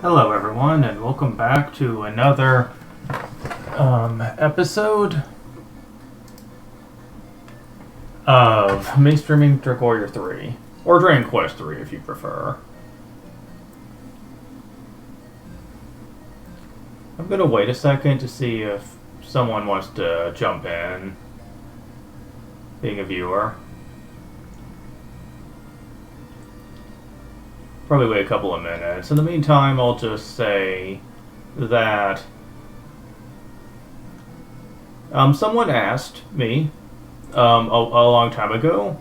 Hello, everyone, and welcome back to another episode of mainstreaming Trick Warrior 3, or Dragon Quest 3 if you prefer. I'm going to wait a second to see if someone wants to jump in, being a viewer. Probably wait a couple of minutes. In the meantime, I'll just say that someone asked me a long time ago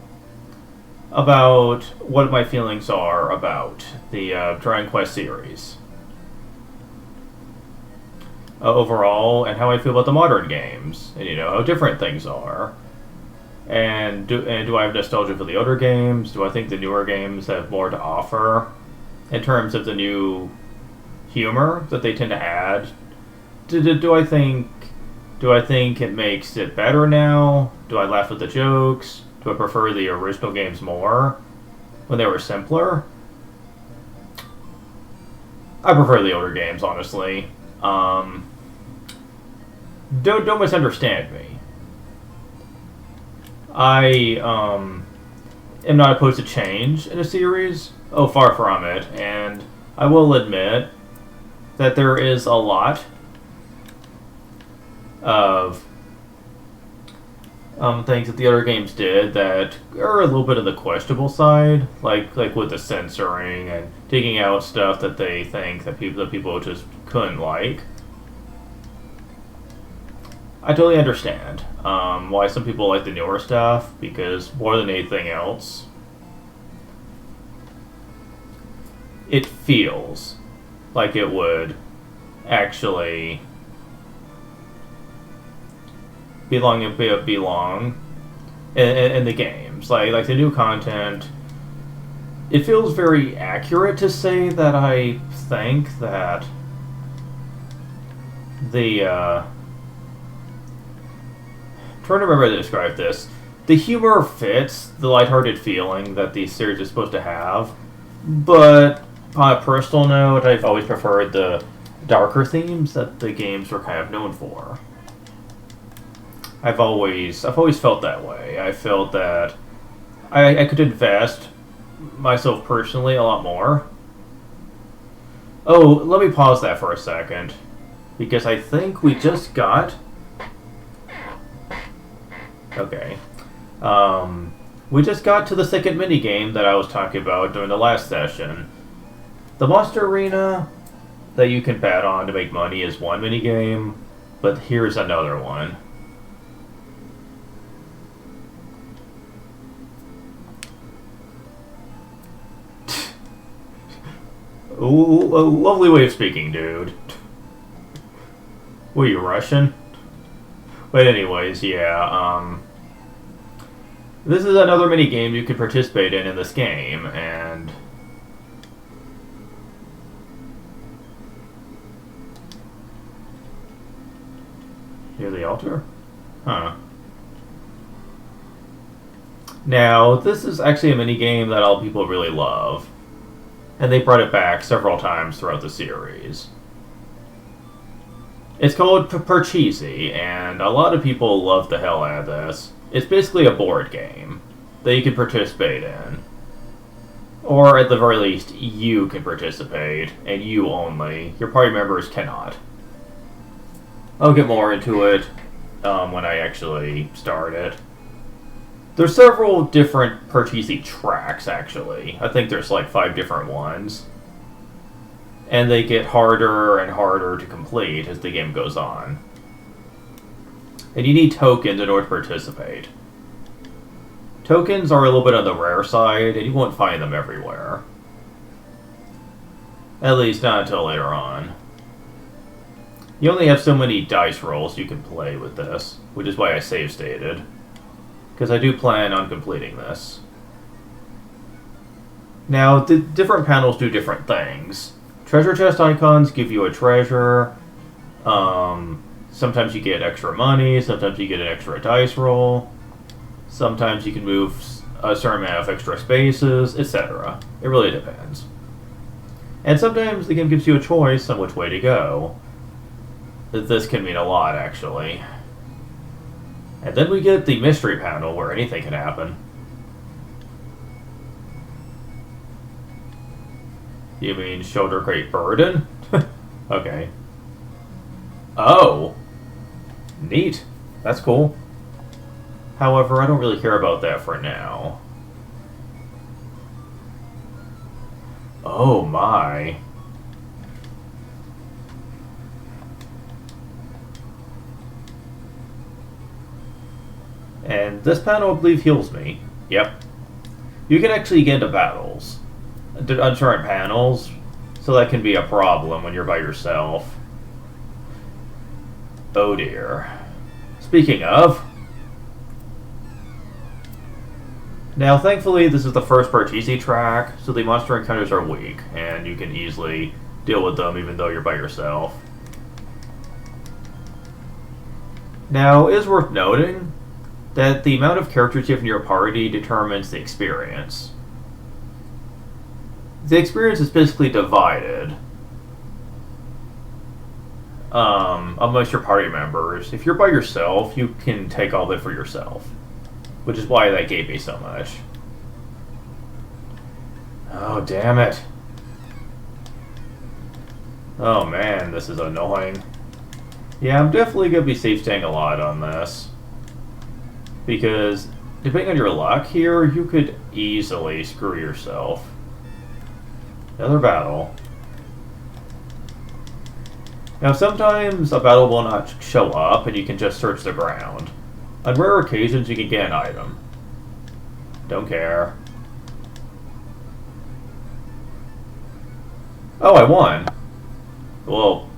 about what my feelings are about the Dragon Quest series overall, and how I feel about the modern games, and how different things are. And do I have nostalgia for the older games? Do I think the newer games have more to offer in terms of the new humor that they tend to add? Do I think it makes it better now? Do I laugh at the jokes? Do I prefer the original games more when they were simpler? I prefer the older games, honestly. Don't misunderstand me. I am not opposed to change in a series. Oh, far from it. And I will admit that there is a lot of things that the other games did that are a little bit on the questionable side, like with the censoring and taking out stuff that they think that people just couldn't like. I totally understand why some people like the newer stuff, because more than anything else, it feels like it would actually belong in the games. Like the new content, it feels very accurate to say that I think that the trying to remember how to describe this. The humor fits the lighthearted feeling that the series is supposed to have, but on a personal note, I've always preferred the darker themes that the games were kind of known for. I've always felt that way. I felt that I could invest myself personally a lot more. Oh, let me pause that for a second, because I think we just got... Okay. We just got to the second minigame that I was talking about during the last session. The Monster Arena that you can bet on to make money is one minigame, but here's another one. Ooh, a lovely way of speaking, dude. Were you Russian? But anyways, yeah, this is another mini game you can participate in this game, and near the altar? Huh. Now, this is actually a mini game that all people really love, and they brought it back several times throughout the series. It's called Purchisi, and a lot of people love the hell out of this. It's basically a board game that you can participate in. Or at the very least, you can participate, and you only. Your party members cannot. I'll get more into it when I actually start it. There's several different Purchisi tracks, actually. I think there's like 5 different ones. And they get harder and harder to complete as the game goes on. And you need tokens in order to participate. Tokens are a little bit on the rare side, and you won't find them everywhere. At least not until later on. You only have so many dice rolls you can play with this, which is why I save stated. Because I do plan on completing this. Now, the different panels do different things. Treasure chest icons give you a treasure. Sometimes you get extra money. Sometimes you get an extra dice roll. Sometimes you can move a certain amount of extra spaces, etc. It really depends. And sometimes the game gives you a choice on which way to go. This can mean a lot, actually. And then we get the mystery panel where anything can happen. You mean shoulder great burden? Okay. Oh! Neat. That's cool. However, I don't really care about that for now. Oh my. And this panel, I believe, heals me. Yep. You can actually get into battles on certain panels, so that can be a problem when you're by yourself. Oh dear. Speaking of... Now, thankfully, this is the first part easy track, so the monster encounters are weak, and you can easily deal with them even though you're by yourself. Now, it is worth noting that the amount of characters you have in your party determines the experience. The experience is basically divided amongst your party members. If you're by yourself, you can take all of it for yourself, which is why that gave me so much. Oh, damn it. Oh man, this is annoying. Yeah, I'm definitely going to be safe staying a lot on this. Because, depending on your luck here, you could easily screw yourself. Another battle. Now, sometimes a battle will not show up, and you can just search the ground. On rare occasions, you can get an item. Don't care. Oh, I won. Well,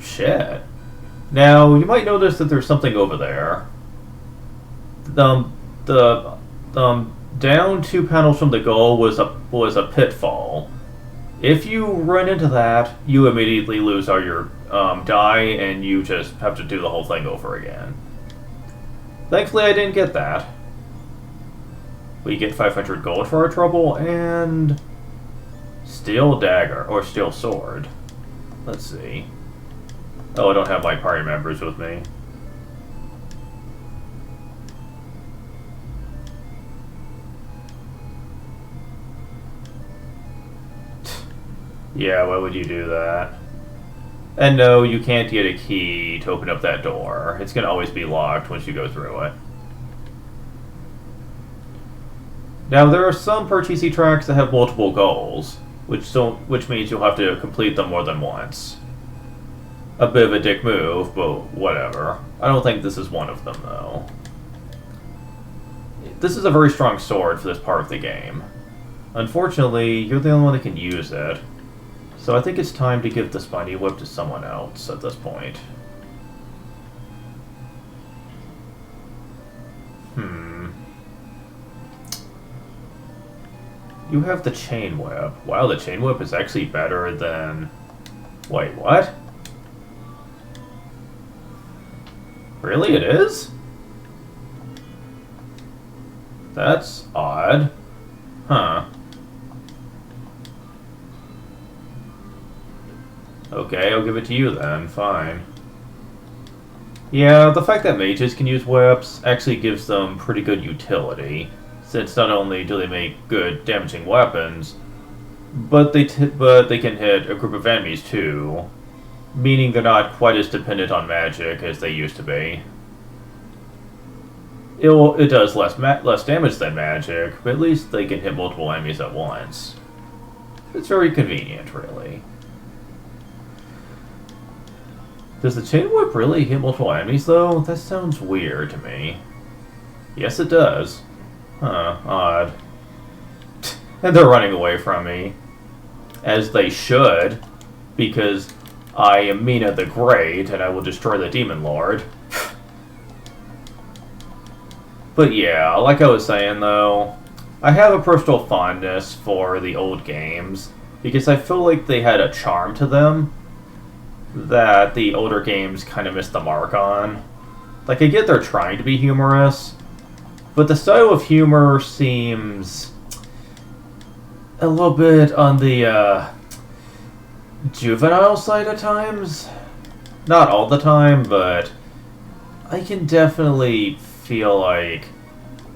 shit. Now, you might notice that there's something over there. Down 2 panels from the goal was a pitfall. If you run into that, you immediately lose all your die, and you just have to do the whole thing over again. Thankfully, I didn't get that. We get 500 gold for our trouble, and steel dagger, or steel sword. Let's see. Oh, I don't have my party members with me. Yeah, why would you do that? And no, you can't get a key to open up that door. It's going to always be locked once you go through it. Now, there are some purchasey tracks that have multiple goals, which means you'll have to complete them more than once. A bit of a dick move, but whatever. I don't think this is one of them, though. This is a very strong sword for this part of the game. Unfortunately, you're the only one that can use it. So I think it's time to give the Spiny Whip to someone else at this point. You have the Chain Whip. Wow, the Chain Whip is actually better than... Wait, what? Really, it is? That's odd. Huh. Okay, I'll give it to you then. Fine. Yeah, the fact that mages can use whips actually gives them pretty good utility, since not only do they make good damaging weapons, but they can hit a group of enemies too, meaning they're not quite as dependent on magic as they used to be. It does less damage than magic, but at least they can hit multiple enemies at once. It's very convenient, really. Does the Chain Whip really hit multiple enemies, though? That sounds weird to me. Yes, it does. Huh, odd. And they're running away from me. As they should, because I am Mina the Great, and I will destroy the Demon Lord. But yeah, like I was saying, though, I have a personal fondness for the old games, because I feel like they had a charm to them that the older games kind of missed the mark on. Like, I get they're trying to be humorous, but the style of humor seems a little bit on the, juvenile side at times. Not all the time, but I can definitely feel like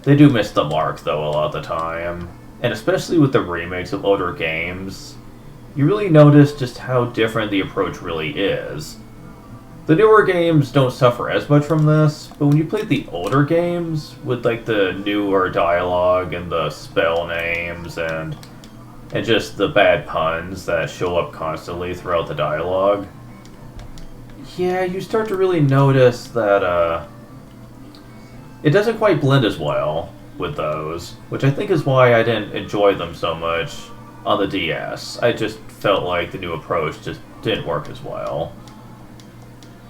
they do miss the mark, though, a lot of the time. And especially with the remakes of older games, you really notice just how different the approach really is. The newer games don't suffer as much from this, but when you play the older games, with like the newer dialogue and the spell names and just the bad puns that show up constantly throughout the dialogue, yeah, you start to really notice that it doesn't quite blend as well with those, which I think is why I didn't enjoy them so much on the DS. I just felt like the new approach just didn't work as well.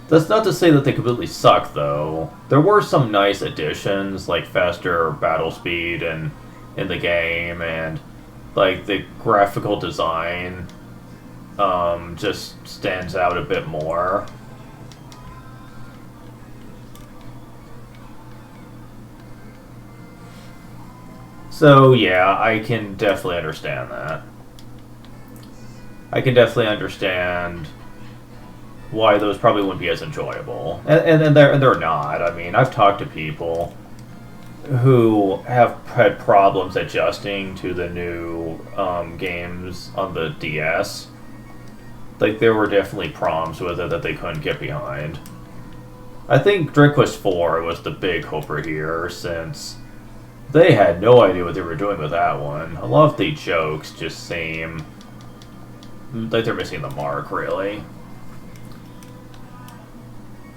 That's not to say that they completely suck, though. There were some nice additions, like faster battle speed in the game, and like the graphical design just stands out a bit more. So yeah, I can definitely understand that. I can definitely understand why those probably wouldn't be as enjoyable. And they're not. I mean, I've talked to people who have had problems adjusting to the new games on the DS. Like, there were definitely problems with it that they couldn't get behind. I think Dreamquest 4 was the big hopper here, since they had no idea what they were doing with that one. A lot of the jokes just seem like they're missing the mark, really.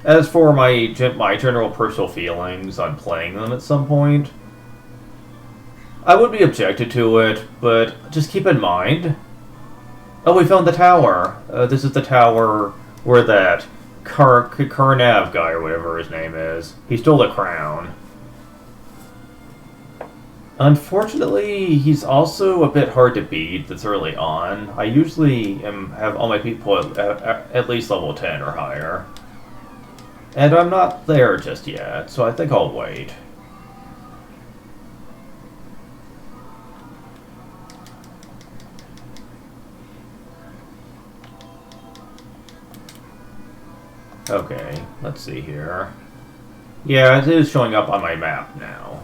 As for my general personal feelings on playing them at some point, I would be objected to it, but just keep in mind... Oh, we found the tower! This is the tower where that Karnav guy, or whatever his name is, he stole the crown. Unfortunately, he's also a bit hard to beat this early on. I usually have all my people at least level 10 or higher. And I'm not there just yet, so I think I'll wait. Okay, let's see here. Yeah, it is showing up on my map now.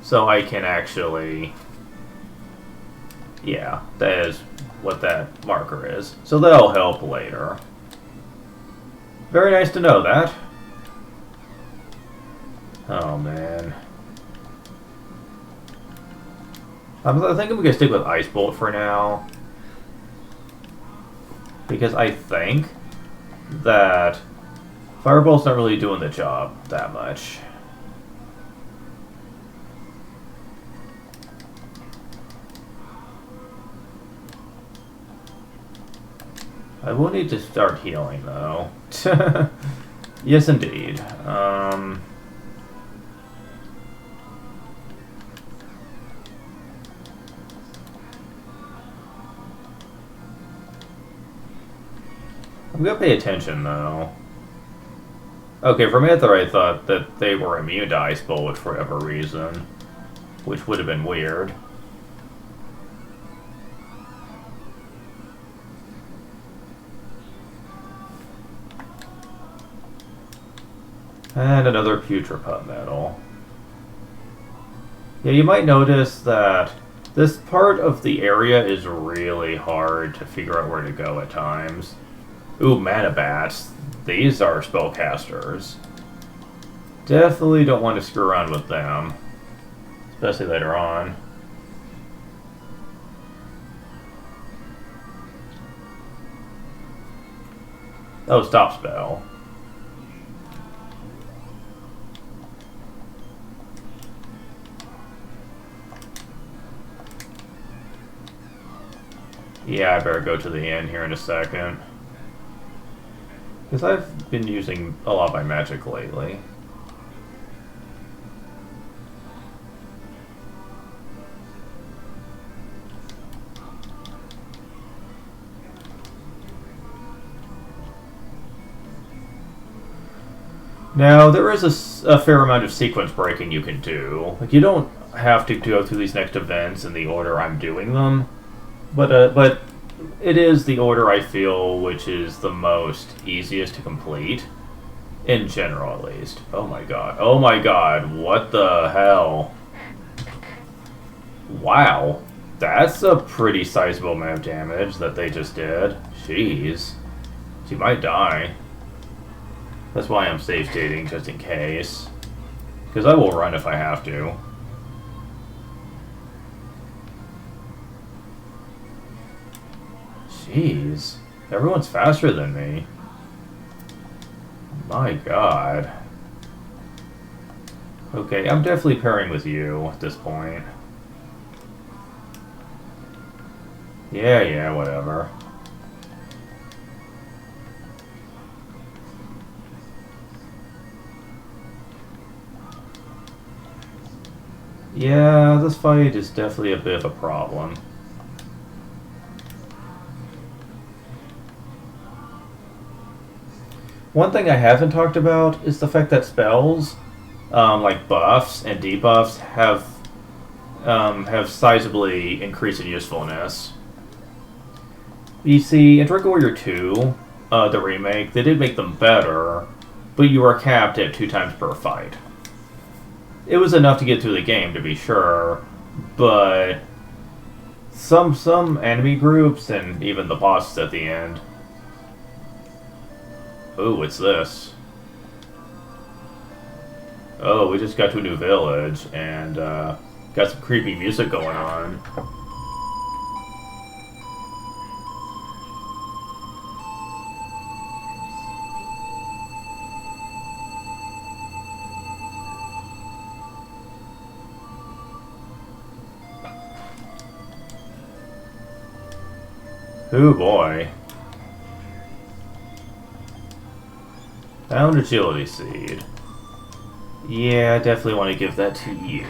So I can actually... Yeah, that is what that marker is. So that'll help later. Very nice to know that. Oh, man. I think I'm going to stick with Ice Bolt for now. Because I think that Fireball's not really doing the job that much. I will need to start healing, though. Yes, indeed. I'm gonna pay attention, though. Okay, for a minute there I thought that they were immune to Ice Bullet for whatever reason, which would have been weird. And another Putrepup medal. Yeah, you might notice that this part of the area is really hard to figure out where to go at times. Ooh, Mana Bats. These are spellcasters. Definitely don't want to screw around with them. Especially later on. Oh, stop spell. Yeah, I better go to the inn here in a second. Because I've been using a lot of my magic lately. Now, there is a fair amount of sequence breaking you can do. Like, you don't have to go through these next events in the order I'm doing them. But it is the order I feel which is the most easiest to complete. In general, at least. Oh my god. Oh my god. What the hell? Wow. That's a pretty sizable amount of damage that they just did. Jeez. She might die. That's why I'm safe dating, just in case. Because I will run if I have to. Jeez. Everyone's faster than me. My god. Okay, I'm definitely pairing with you at this point. Yeah, whatever. Yeah, this fight is definitely a bit of a problem. One thing I haven't talked about is the fact that spells, like buffs and debuffs, have sizably increased in usefulness. You see, in Dragon Warrior 2, the remake, they did make them better, but you were capped at 2 times per fight. It was enough to get through the game, to be sure, but some enemy groups and even the bosses at the end. Ooh, what's this? Oh, we just got to a new village and got some creepy music going on. Oh boy. Found Agility Seed. Yeah, I definitely want to give that to you.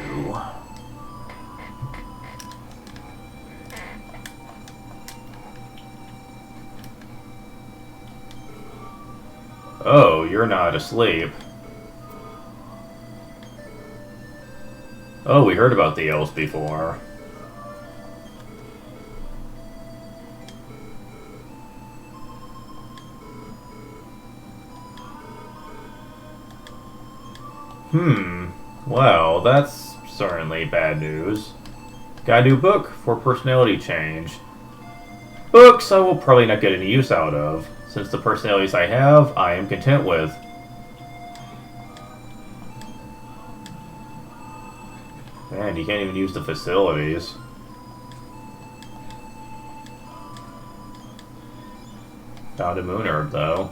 Oh, you're not asleep. Oh, we heard about the elves before. Well, that's certainly bad news. Got a new book for personality change. Books I will probably not get any use out of, since the personalities I have, I am content with. Man, you can't even use the facilities. Found a moon herb, though.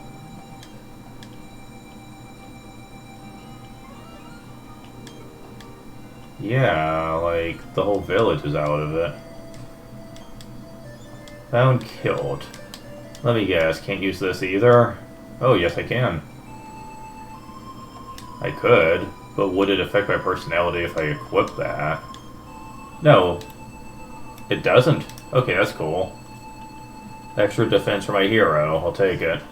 Yeah, like, the whole village is out of it. Found killed. Let me guess, can't use this either? Oh, yes I can. I could, but would it affect my personality if I equip that? No. It doesn't. Okay, that's cool. Extra defense for my hero, I'll take it.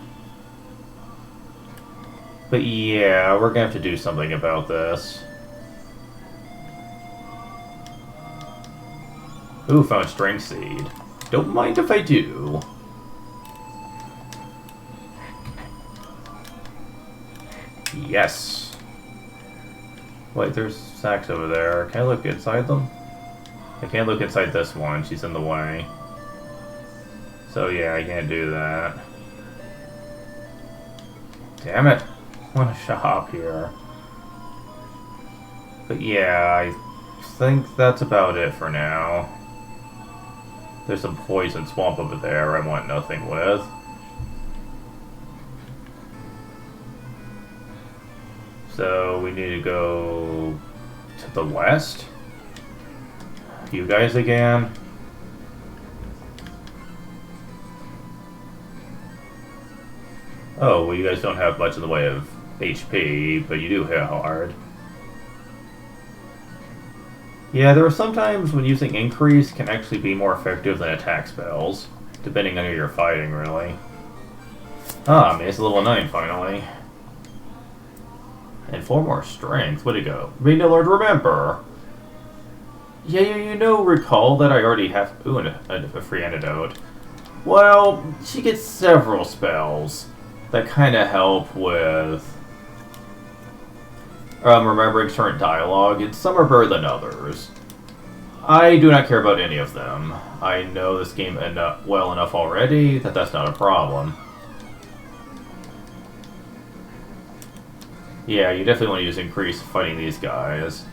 But yeah, we're gonna have to do something about this. Ooh, found Strength Seed. Don't mind if I do. Yes. Wait, there's sacks over there. Can I look inside them? I can't look inside this one. She's in the way. So yeah, I can't do that. Damn it. I want to shop here. But yeah, I think that's about it for now. There's some poison swamp over there I want nothing with. So we need to go to the west. You guys again. Oh, well you guys don't have much in the way of HP, but you do hit hard. Yeah, there are some times when using increase can actually be more effective than attack spells, depending on who you're fighting, really. Ah, I mean, it's level 9 finally. And 4 more strength. Way to go. Read no Lord, remember. Yeah, you know, recall that I already have... Ooh, and a free antidote. Well, she gets several spells that kind of help with remembering certain dialogue, and some are better than others. I do not care about any of them. I know this game well enough already that that's not a problem. Yeah, you definitely want to use Increase fighting these guys.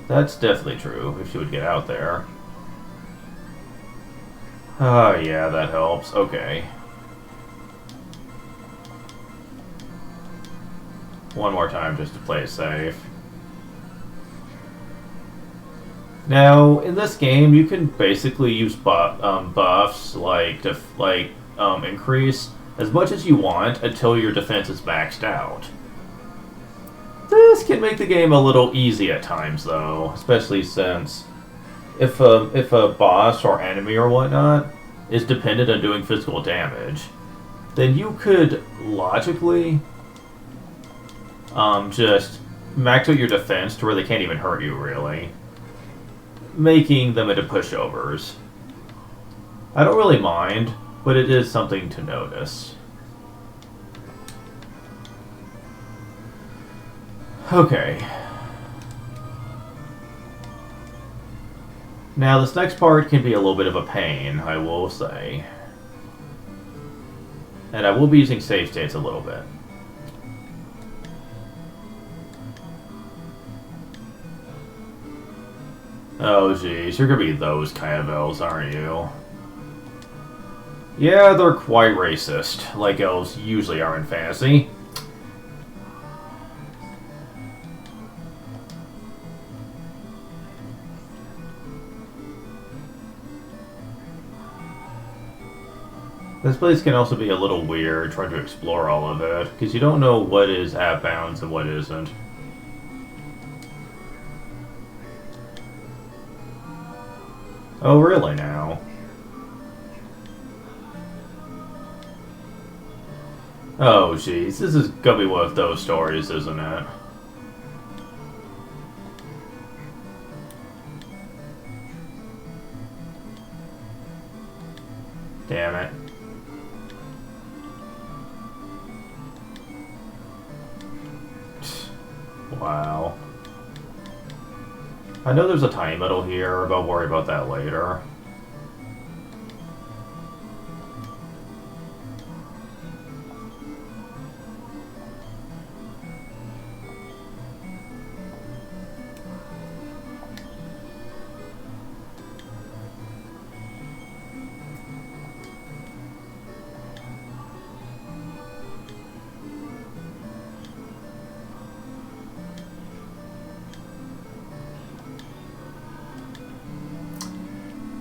That's definitely true, if she would get out there. Oh, yeah, that helps. Okay. One more time just to play it safe. Now, in this game, you can basically use buffs like increase as much as you want until your defense is maxed out. This can make the game a little easy at times, though, especially since if a boss or enemy or whatnot is dependent on doing physical damage, then you could logically just max out your defense to where they can't even hurt you, really, making them into pushovers. I don't really mind, but it is something to notice. Okay. Now, this next part can be a little bit of a pain, I will say. And I will be using save states a little bit. Oh, geez, you're gonna be those kind of elves, aren't you? Yeah, they're quite racist, like elves usually are in fantasy. This place can also be a little weird trying to explore all of it, because you don't know what is at bounds and what isn't. Oh, really now? Oh, jeez, this is gonna be one of those stories, isn't it? Damn it. Wow. I know there's a tiny metal here, but I'll worry about that later.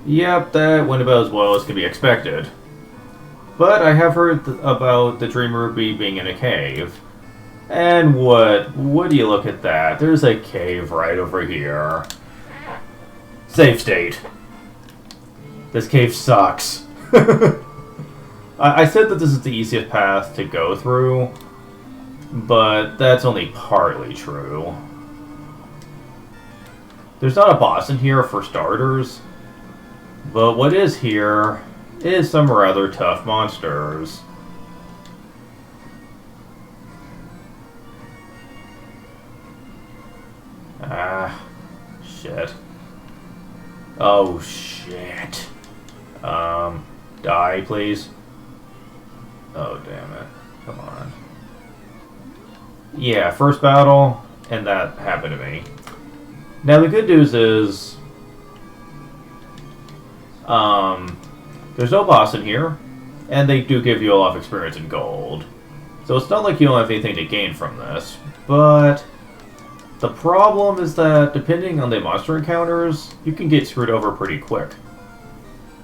Yep, that went about as well as could be expected. But I have heard about the Dream Ruby being in a cave. And would you look at that? There's a cave right over here. Save state. This cave sucks. I said that this is the easiest path to go through, but that's only partly true. There's not a boss in here for starters. But what is here is some rather tough monsters. Ah, shit. Oh, shit. Die, please. Oh, damn it. Come on. Yeah, first battle, and that happened to me. Now, the good news is there's no boss in here, and they do give you a lot of experience in gold. So it's not like you don't have anything to gain from this, but the problem is that depending on the monster encounters, you can get screwed over pretty quick.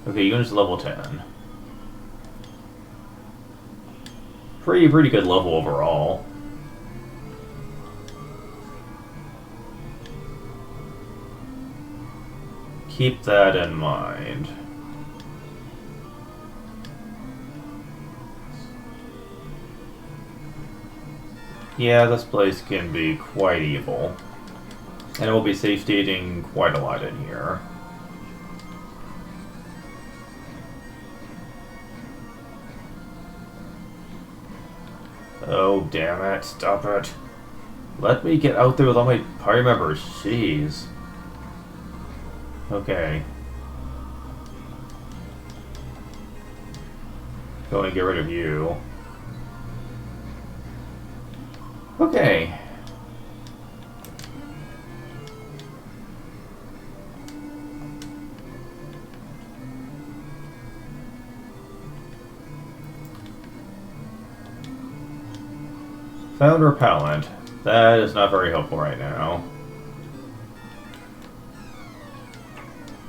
Okay, unit's level 10. Pretty good level overall. Keep that in mind. Yeah, this place can be quite evil. And it will be safe dating quite a lot in here. Oh, damn it. Stop it. Let me get out there with all my party members. Jeez. Okay. Going to get rid of you. Okay. Found repellent. That is not very helpful right now.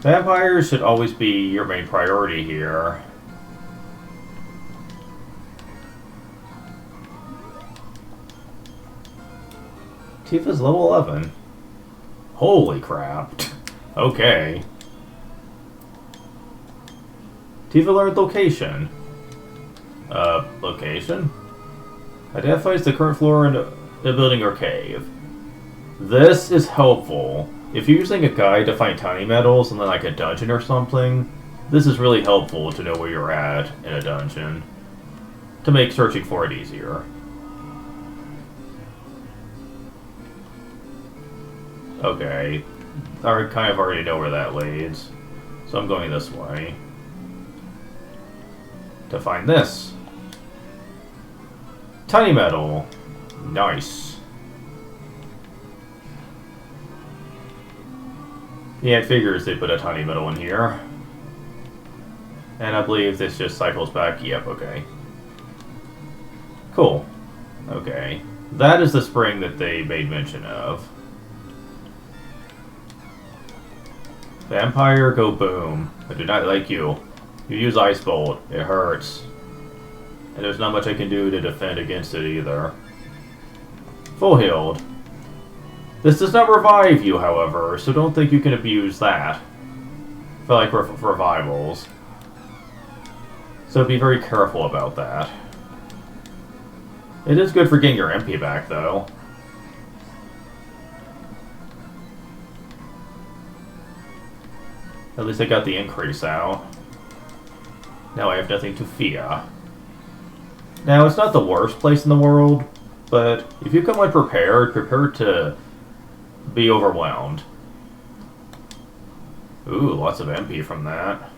Vampires should always be your main priority here. Tifa's level 11. Holy crap. Okay. Tifa learned location. Location? Identifies the current floor in a building or cave. This is helpful. If you're using a guide to find tiny metals in like a dungeon or something, this is really helpful to know where you're at in a dungeon to make searching for it easier. Okay, I kind of already know where that leads, so I'm going this way to find this. Tiny metal. Nice. Yeah, it figures they put a tiny metal in here. And I believe this just cycles back. Yep, okay. Cool. Okay. That is the spring that they made mention of. Vampire, go boom. I do not like you. You use Ice Bolt. It hurts. And there's not much I can do to defend against it either. Full healed. This does not revive you, however, so don't think you can abuse that for like revivals. So be very careful about that. It is good for getting your MP back, though. At least I got the increase out. Now I have nothing to fear. Now, it's not the worst place in the world, but if you come unprepared, prepare to be overwhelmed. Ooh, lots of MP from that.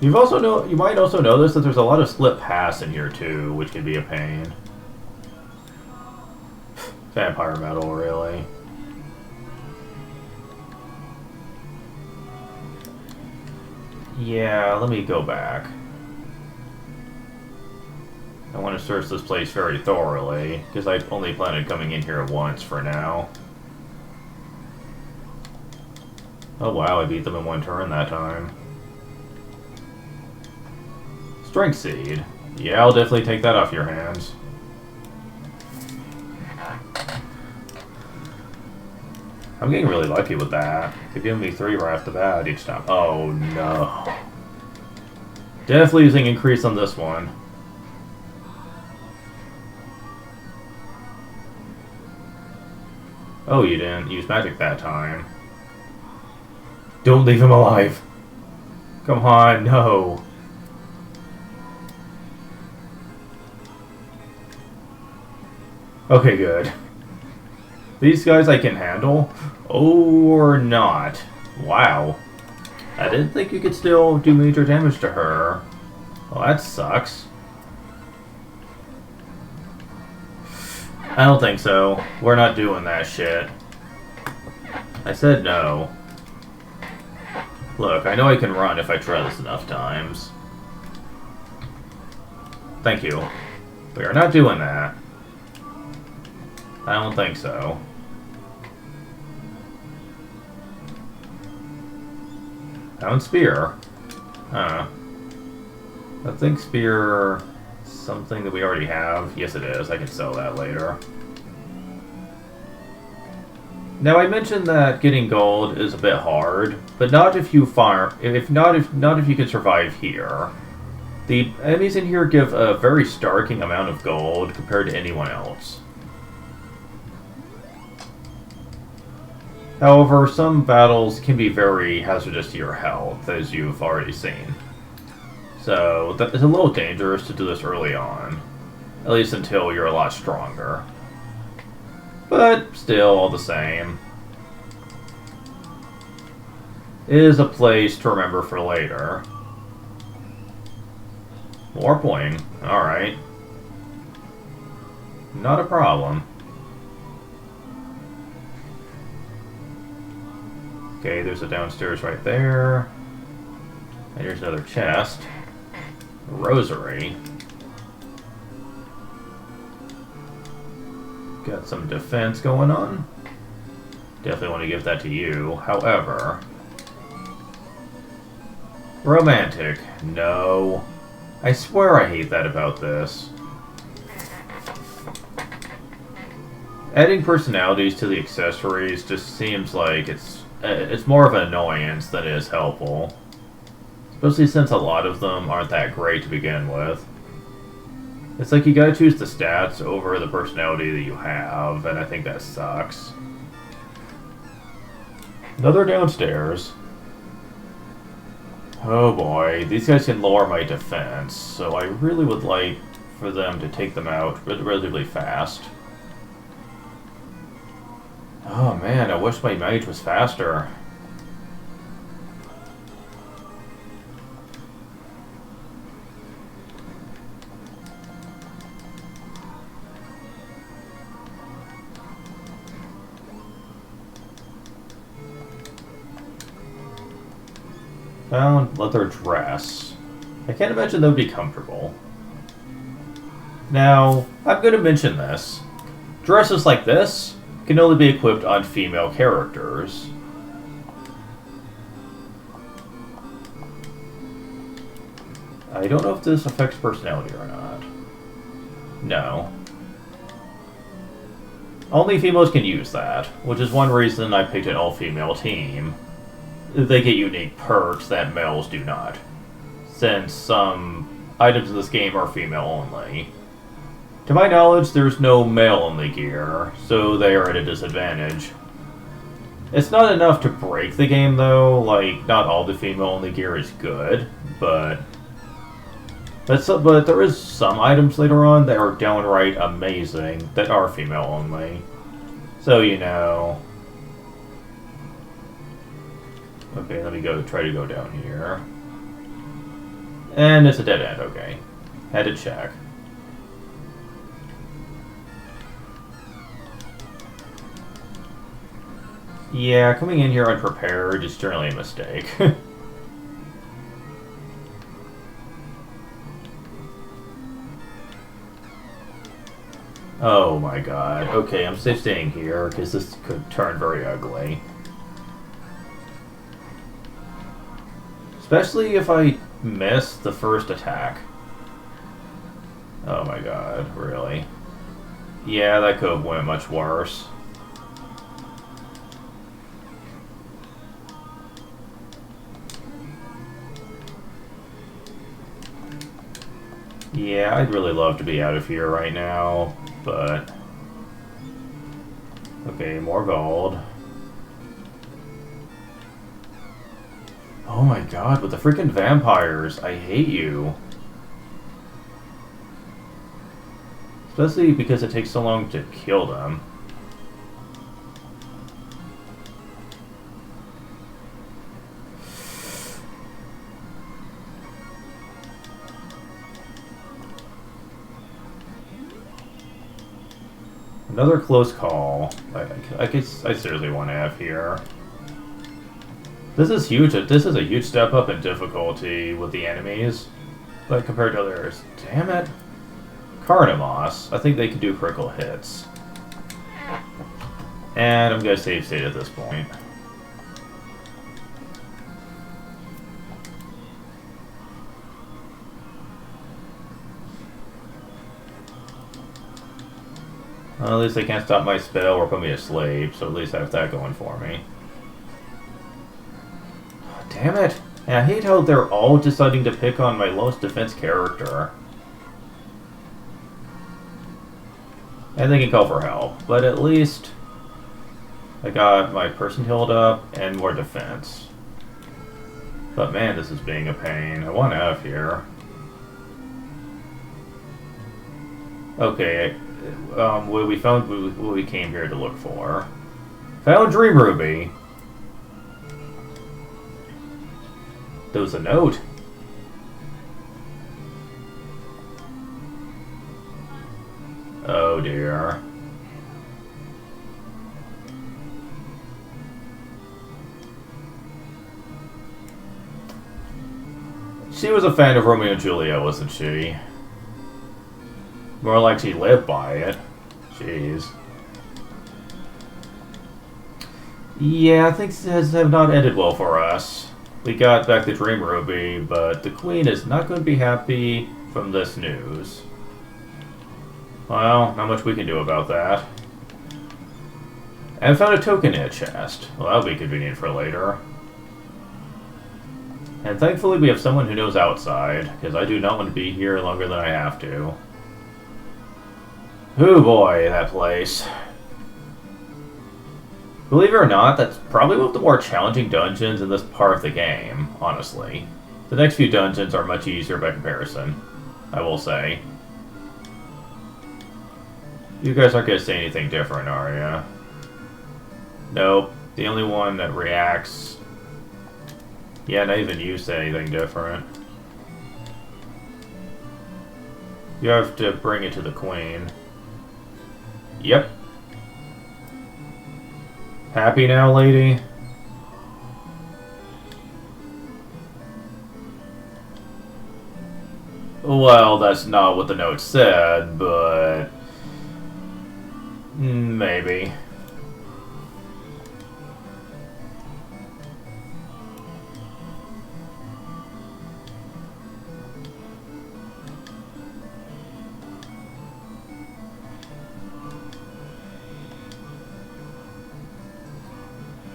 You might also notice that there's a lot of split paths in here too, which can be a pain. Vampire metal, really. Yeah, let me go back. I want to search this place very thoroughly, because I only plan on coming in here once for now. Oh wow, I beat them in one turn that time. Strength Seed. Yeah, I'll definitely take that off your hands. I'm getting really lucky with that. They're giving me 3 right off the bat each time. Oh no. Definitely using increase on this one. Oh, you didn't use magic that time. Don't leave him alive. Come on, no. Okay, good. These guys I can handle. Or not. Wow. I didn't think you could still do major damage to her. Well, that sucks. I don't think so. We're not doing that shit. I said no. Look, I know I can run if I try this enough times. Thank you. We are not doing that. I don't think so. Found spear. I think spear is something that we already have. Yes, it is. I can sell that later. Now I mentioned that getting gold is a bit hard, but not if you farm. If you can survive here. The enemies in here give a very starking amount of gold compared to anyone else. However, some battles can be very hazardous to your health, as you've already seen. So, it's a little dangerous to do this early on. At least until you're a lot stronger. But, still, all the same. It is a place to remember for later. More pointing. Alright. Not a problem. Okay, there's a downstairs right there. And here's another chest. Rosary. Got some defense going on. Definitely want to give that to you. However... romantic. No. I swear I hate that about this. Adding personalities to the accessories just seems like it's more of an annoyance than it is helpful. Especially since a lot of them aren't that great to begin with. It's like you gotta choose the stats over the personality that you have, and I think that sucks. Another downstairs. Oh boy, these guys can lower my defense, so I really would like for them to take them out relatively fast. Oh man, I wish my mage was faster. Found leather dress. I can't imagine that would be comfortable. Now, I'm going to mention this. Dresses like this can only be equipped on female characters. I don't know if this affects personality or not. No. Only females can use that, which is one reason I picked an all-female team. They get unique perks that males do not, since some items in this game are female only. To my knowledge, there's no male-only gear, so they are at a disadvantage. It's not enough to break the game, though. Like, not all the female-only gear is good, but there is some items later on that are downright amazing that are female-only. So, you know... Okay, let me try to go down here. And it's a dead end, okay. Had to check. Yeah, coming in here unprepared is generally a mistake. Oh my god. Okay, I'm safe staying here, because this could turn very ugly. Especially if I miss the first attack. Oh my god, really? Yeah, that could have went much worse. Yeah, I'd really love to be out of here right now, but... Okay, more gold. Oh my god, with the freaking vampires, I hate you. Especially because it takes so long to kill them. Another close call. I guess I seriously want to have here. This is huge. This is a huge step up in difficulty with the enemies, but compared to others, damn it. Carnamos. I think they can do critical hits. And I'm gonna save state at this point. Well, at least they can't stop my spell or put me to sleep, so at least I have that going for me. Damn it! And I hate how they're all deciding to pick on my lowest defense character. And they can call for help, but at least... I got my person healed up and more defense. But man, this is being a pain. I want F here. Okay, we found what we came here to look for. Found Dream Ruby. There was a note. Oh dear. She was a fan of Romeo and Juliet, wasn't she? More like she lived by it. Jeez. Yeah, things have not ended well for us. We got back the Dream Ruby, but the Queen is not going to be happy from this news. Well, not much we can do about that. And found a token in a chest. Well, that'll be convenient for later. And thankfully we have someone who knows outside, because I do not want to be here longer than I have to. Oh boy, that place. Believe it or not, that's probably one of the more challenging dungeons in this part of the game, honestly. The next few dungeons are much easier by comparison, I will say. You guys aren't going to say anything different, are ya? Nope. The only one that reacts... Yeah, not even you say anything different. You have to bring it to the Queen. Yep. Happy now, lady? Well, that's not what the note said, but... maybe.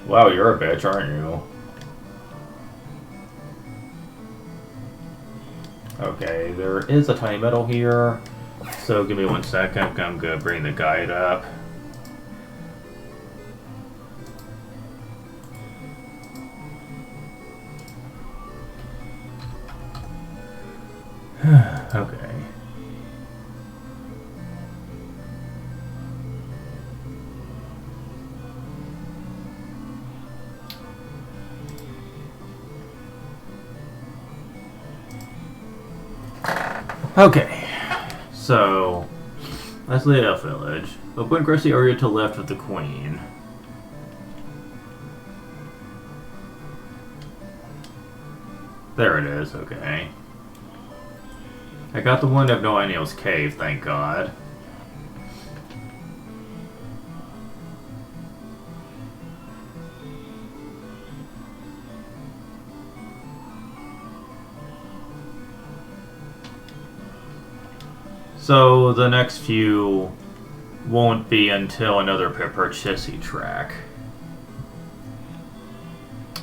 Wow, you're a bitch, aren't you? Okay, there is a tiny medal here. So give me 1 second. I'm gonna bring the guide up. Okay. Okay, so let's lay out village. Open across the area to the left of the Queen. There it is, okay. I got the one of No Nails Cave, thank God. So the next few won't be until another Purchasey track.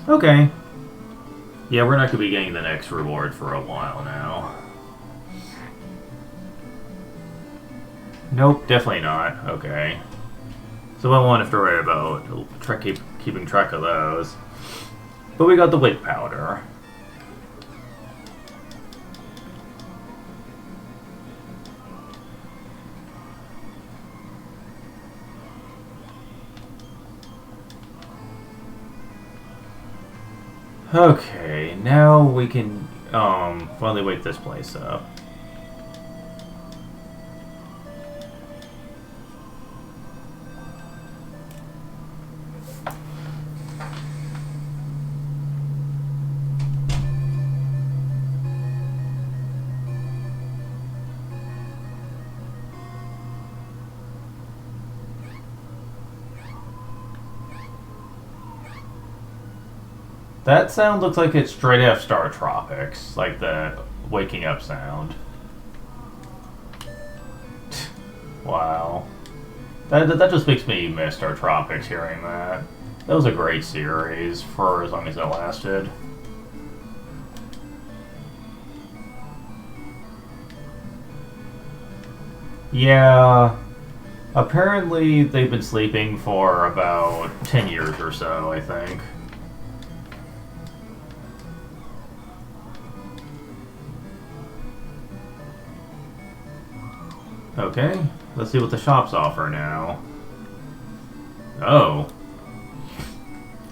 Okay. Yeah, we're not going to be getting the next reward for a while now. Nope, definitely not. Okay. So I won't have to worry about keeping track of those. But we got the wig powder. Okay, now we can finally wake this place up. That sound looks like it's straight out of Star Tropics, like the waking up sound. Wow. That just makes me miss Star Tropics hearing that. That was a great series for as long as it lasted. Yeah. Apparently, they've been sleeping for about 10 years or so, I think. Okay, let's see what the shops offer now. Oh.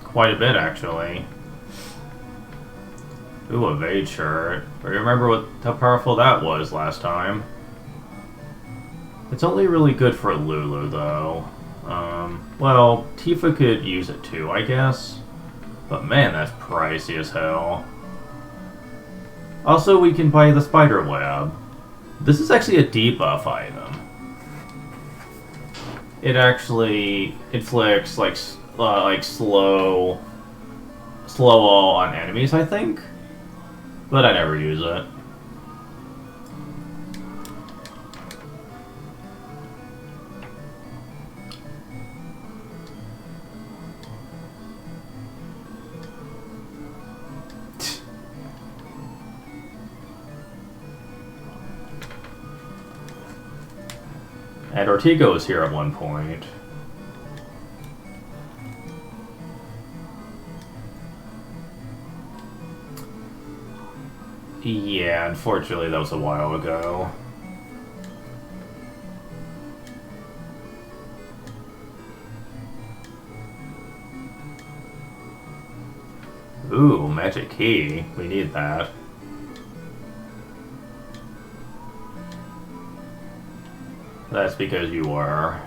Quite a bit, actually. Ooh, a Vade shirt. I remember how powerful that was last time. It's only really good for Lulu, though. Well, Tifa could use it too, I guess. But man, that's pricey as hell. Also, we can buy the spider web. This is actually a debuff item. It actually inflicts like slow all on enemies, I think. But I never use it. And Ortega was here at one point. Yeah, unfortunately that was a while ago. Ooh, magic key. We need that. That's because you are.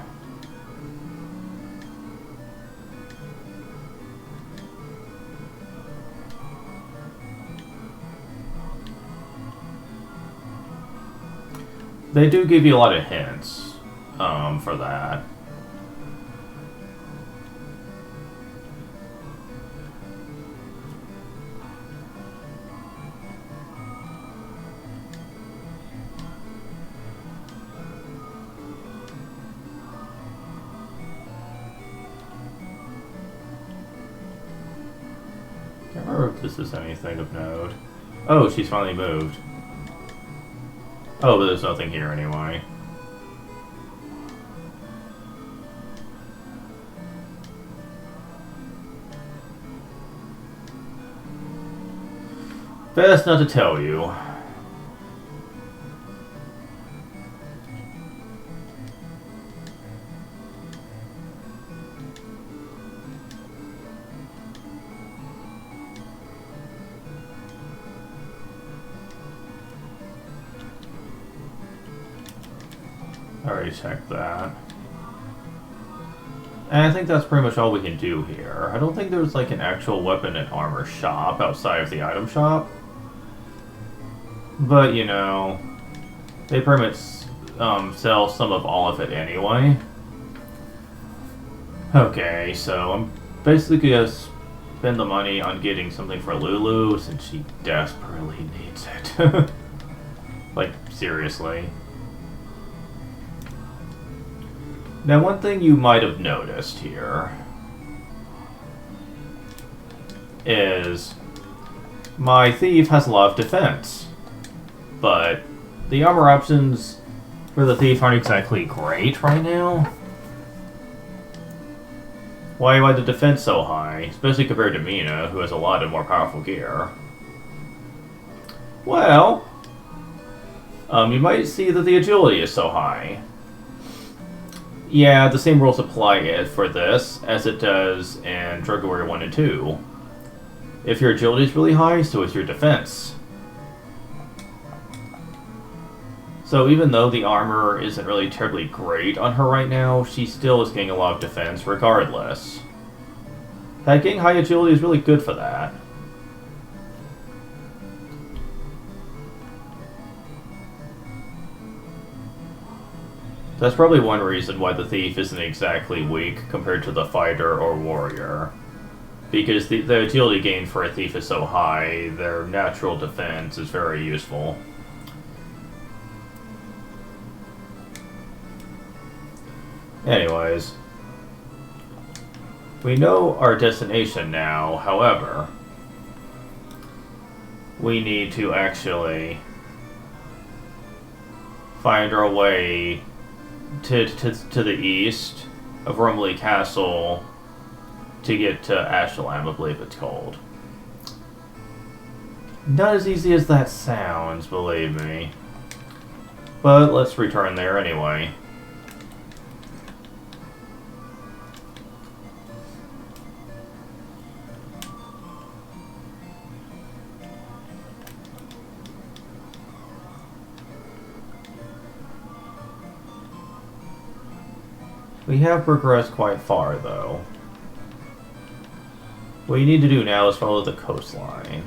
They do give you a lot of hints for that. Can't remember if this is anything of note. Oh, she's finally moved. Oh, but there's nothing here anyway. Best not to tell you. I already checked that. And I think that's pretty much all we can do here. I don't think there's like an actual weapon and armor shop outside of the item shop. But, you know, they pretty much sell some of all of it anyway. Okay, so I'm basically gonna spend the money on getting something for Lulu since she desperately needs it. Like, seriously. Now, one thing you might have noticed here is my thief has a lot of defense, but the armor options for the thief aren't exactly great right now. Why the defense so high, especially compared to Mina, who has a lot of more powerful gear? Well, you might see that the agility is so high. Yeah, the same rules apply for this as it does in Drug Warrior 1 and 2. If your agility is really high, so is your defense. So even though the armor isn't really terribly great on her right now, she still is getting a lot of defense regardless. That getting high agility is really good for that. That's probably one reason why the thief isn't exactly weak compared to the fighter or warrior. Because the agility gain for a thief is so high, their natural defense is very useful. Anyways, we know our destination now, however, we need to actually find our way to the east of Rumley Castle to get to Ashtalam, I believe it's called. Not as easy as that sounds, believe me. But let's return there anyway. We have progressed quite far, though. What you need to do now is follow the coastline.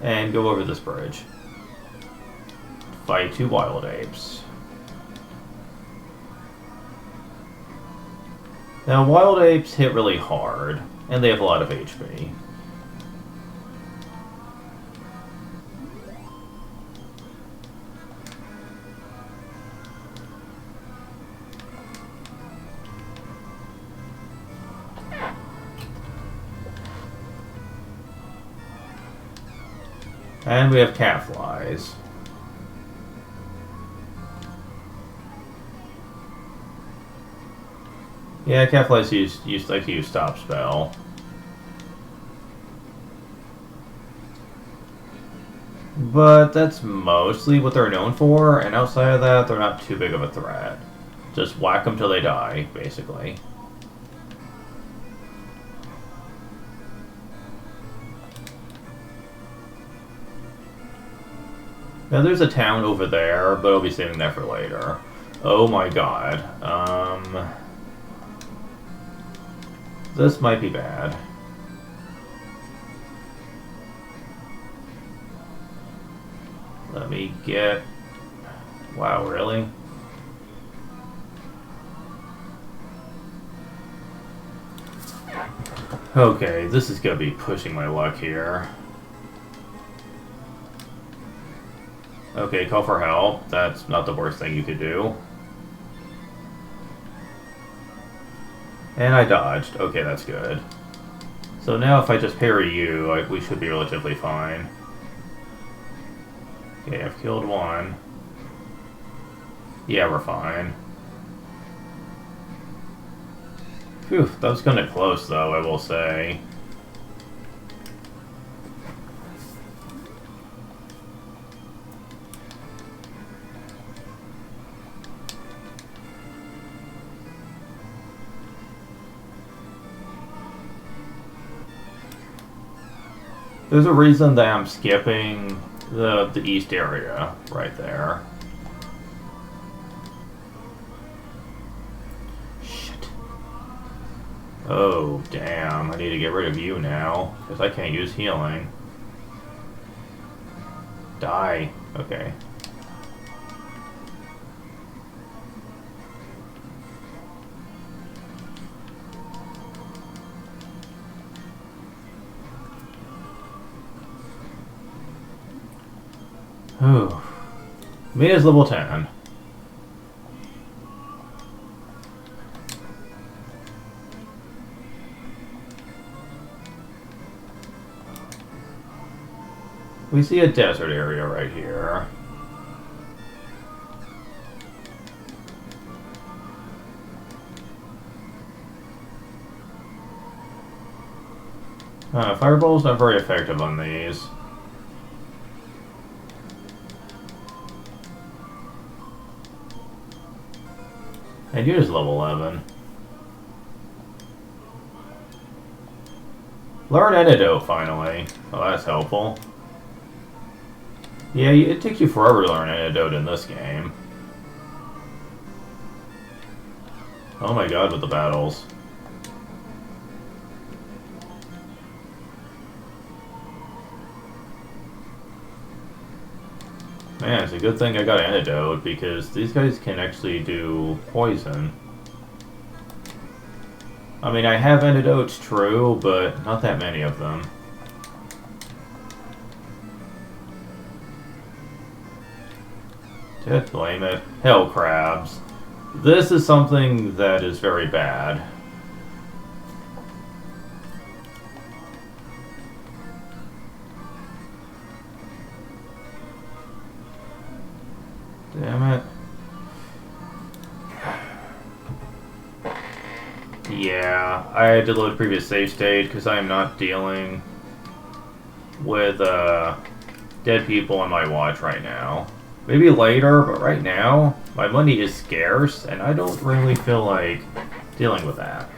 And go over this bridge. Fight 2 wild apes. Now, wild apes hit really hard, and they have a lot of HP. And we have cat flies. Yeah, cat flies like to use stop spell. But that's mostly what they're known for, and outside of that, they're not too big of a threat. Just whack them till they die, basically. Now there's a town over there, but I'll be saving that for later. Oh my god. This might be bad. Let me get... Wow, really? Okay, this is gonna be pushing my luck here. Okay, call for help. That's not the worst thing you could do. And I dodged. Okay, that's good. So now if I just parry you, we should be relatively fine. Okay, I've killed one. Yeah, we're fine. Phew, that was kinda close though, I will say. There's a reason that I'm skipping the east area right there. Shit. Oh, damn. I need to get rid of you now, because I can't use healing. Die. Okay. Ooh. Mia's level 10. We see a desert area right here. Fireball's not very effective on these. And you're just level 11. Learn Antidote, finally. Well, that's helpful. Yeah, it takes you forever to learn Antidote in this game. Oh my god, with the battles. Man, it's a good thing I got Antidote, because these guys can actually do poison. I mean, I have antidotes, true, but not that many of them. Did blame it. Hell crabs. This is something that is very bad. Damn it. Yeah, I had to load previous save state because I am not dealing with dead people on my watch right now. Maybe later, but right now, my money is scarce, and I don't really feel like dealing with that.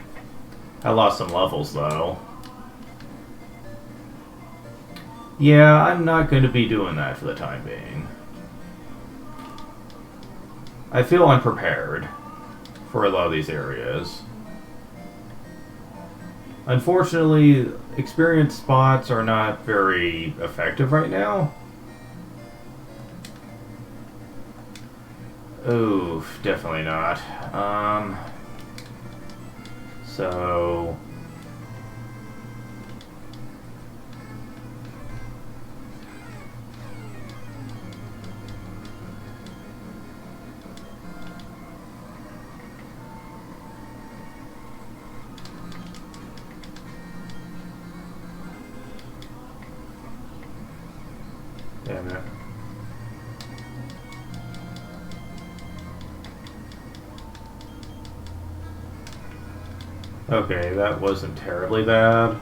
I lost some levels, though. Yeah, I'm not going to be doing that for the time being. I feel unprepared for a lot of these areas. Unfortunately, experienced spots are not very effective right now. Oof, definitely not. So... Damn it. Okay, that wasn't terribly bad.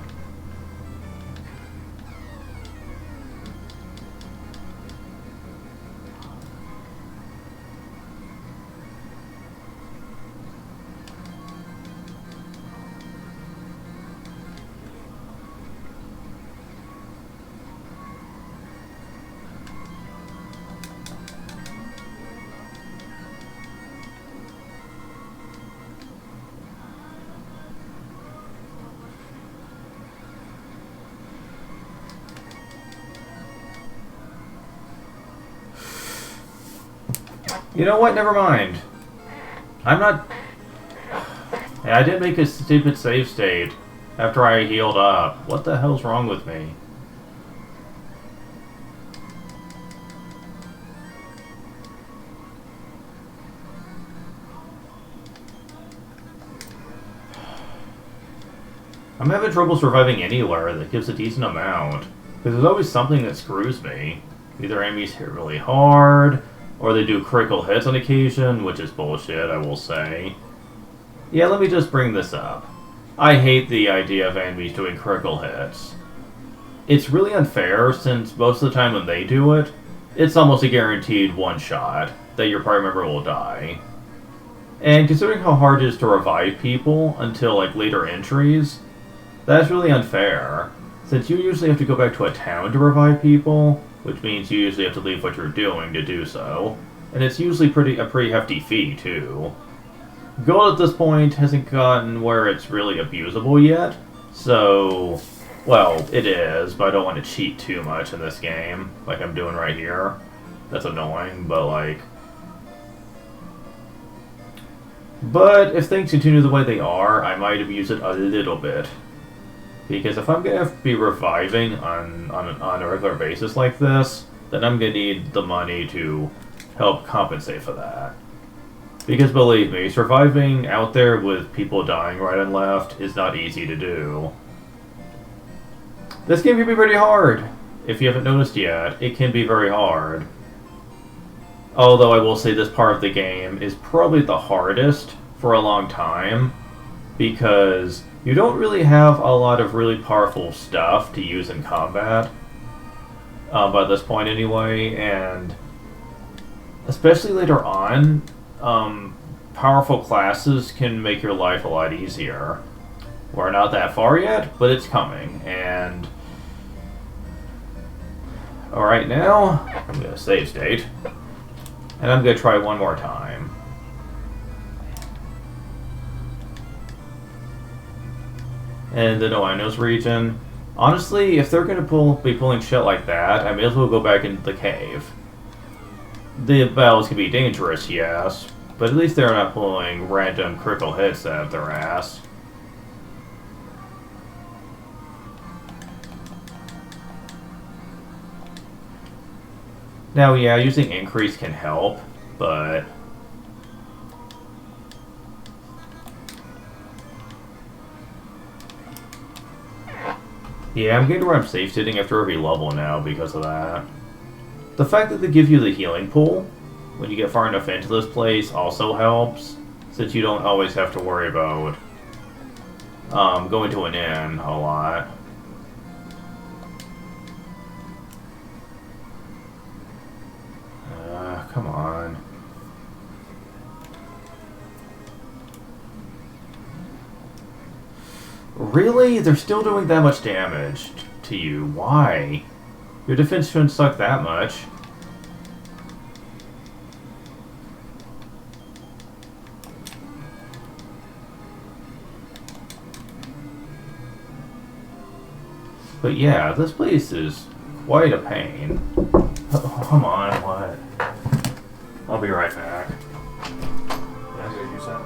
You know what? Never mind. I'm not... Hey, I did make a stupid save state after I healed up. What the hell's wrong with me? I'm having trouble surviving anywhere that gives a decent amount. Because there's always something that screws me. Either enemies hit really hard, or they do critical hits on occasion, which is bullshit, I will say. Yeah, let me just bring this up. I hate the idea of enemies doing critical hits. It's really unfair, since most of the time when they do it, it's almost a guaranteed one-shot that your party member will die. And considering how hard it is to revive people until, like, later entries, that's really unfair, since you usually have to go back to a town to revive people, which means you usually have to leave what you're doing to do so, and it's usually a pretty hefty fee, too. Gold at this point hasn't gotten where it's really abusable yet, so, well, it is, but I don't want to cheat too much in this game, like I'm doing right here. That's annoying, but like... But if things continue the way they are, I might abuse it a little bit. Because if I'm going to be reviving on a regular basis like this, then I'm going to need the money to help compensate for that. Because believe me, surviving out there with people dying right and left is not easy to do. This game can be pretty hard. If you haven't noticed yet, it can be very hard. Although I will say this part of the game is probably the hardest for a long time, because you don't really have a lot of really powerful stuff to use in combat, by this point anyway, and especially later on, powerful classes can make your life a lot easier. We're not that far yet, but it's coming, and... Alright, now, I'm going to save state, and I'm going to try one more time. And the Noinos region. Honestly, if they're going to be pulling shit like that, I may as well go back into the cave. The battles can be dangerous, yes, but at least they're not pulling random critical hits out of their ass. Now, yeah, using increase can help, but... Yeah, I'm getting where I'm safe sitting after every level now because of that. The fact that they give you the healing pool when you get far enough into this place also helps, since you don't always have to worry about going to an inn a lot. Come on. Really? They're still doing that much damage to you. Why? Your defense shouldn't suck that much. But yeah, this place is quite a pain. Oh, come on, what? I'll be right back. That's what you said.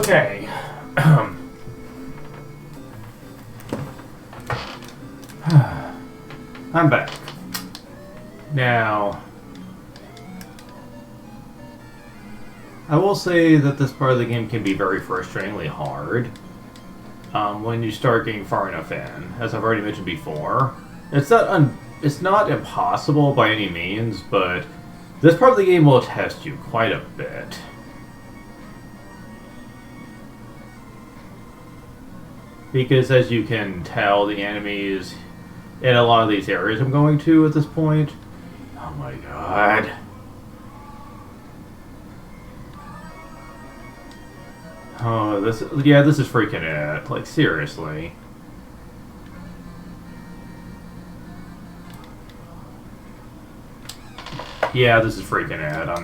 Okay. I'm back. Now, I will say that this part of the game can be very frustratingly hard when you start getting far enough in. As I've already mentioned before, it's not impossible by any means, but this part of the game will test you quite a bit. Because as you can tell, the enemies in a lot of these areas I'm going to at this point. Oh my god. Oh, this is freaking it. Like, seriously. Yeah, this is freaking it. I'm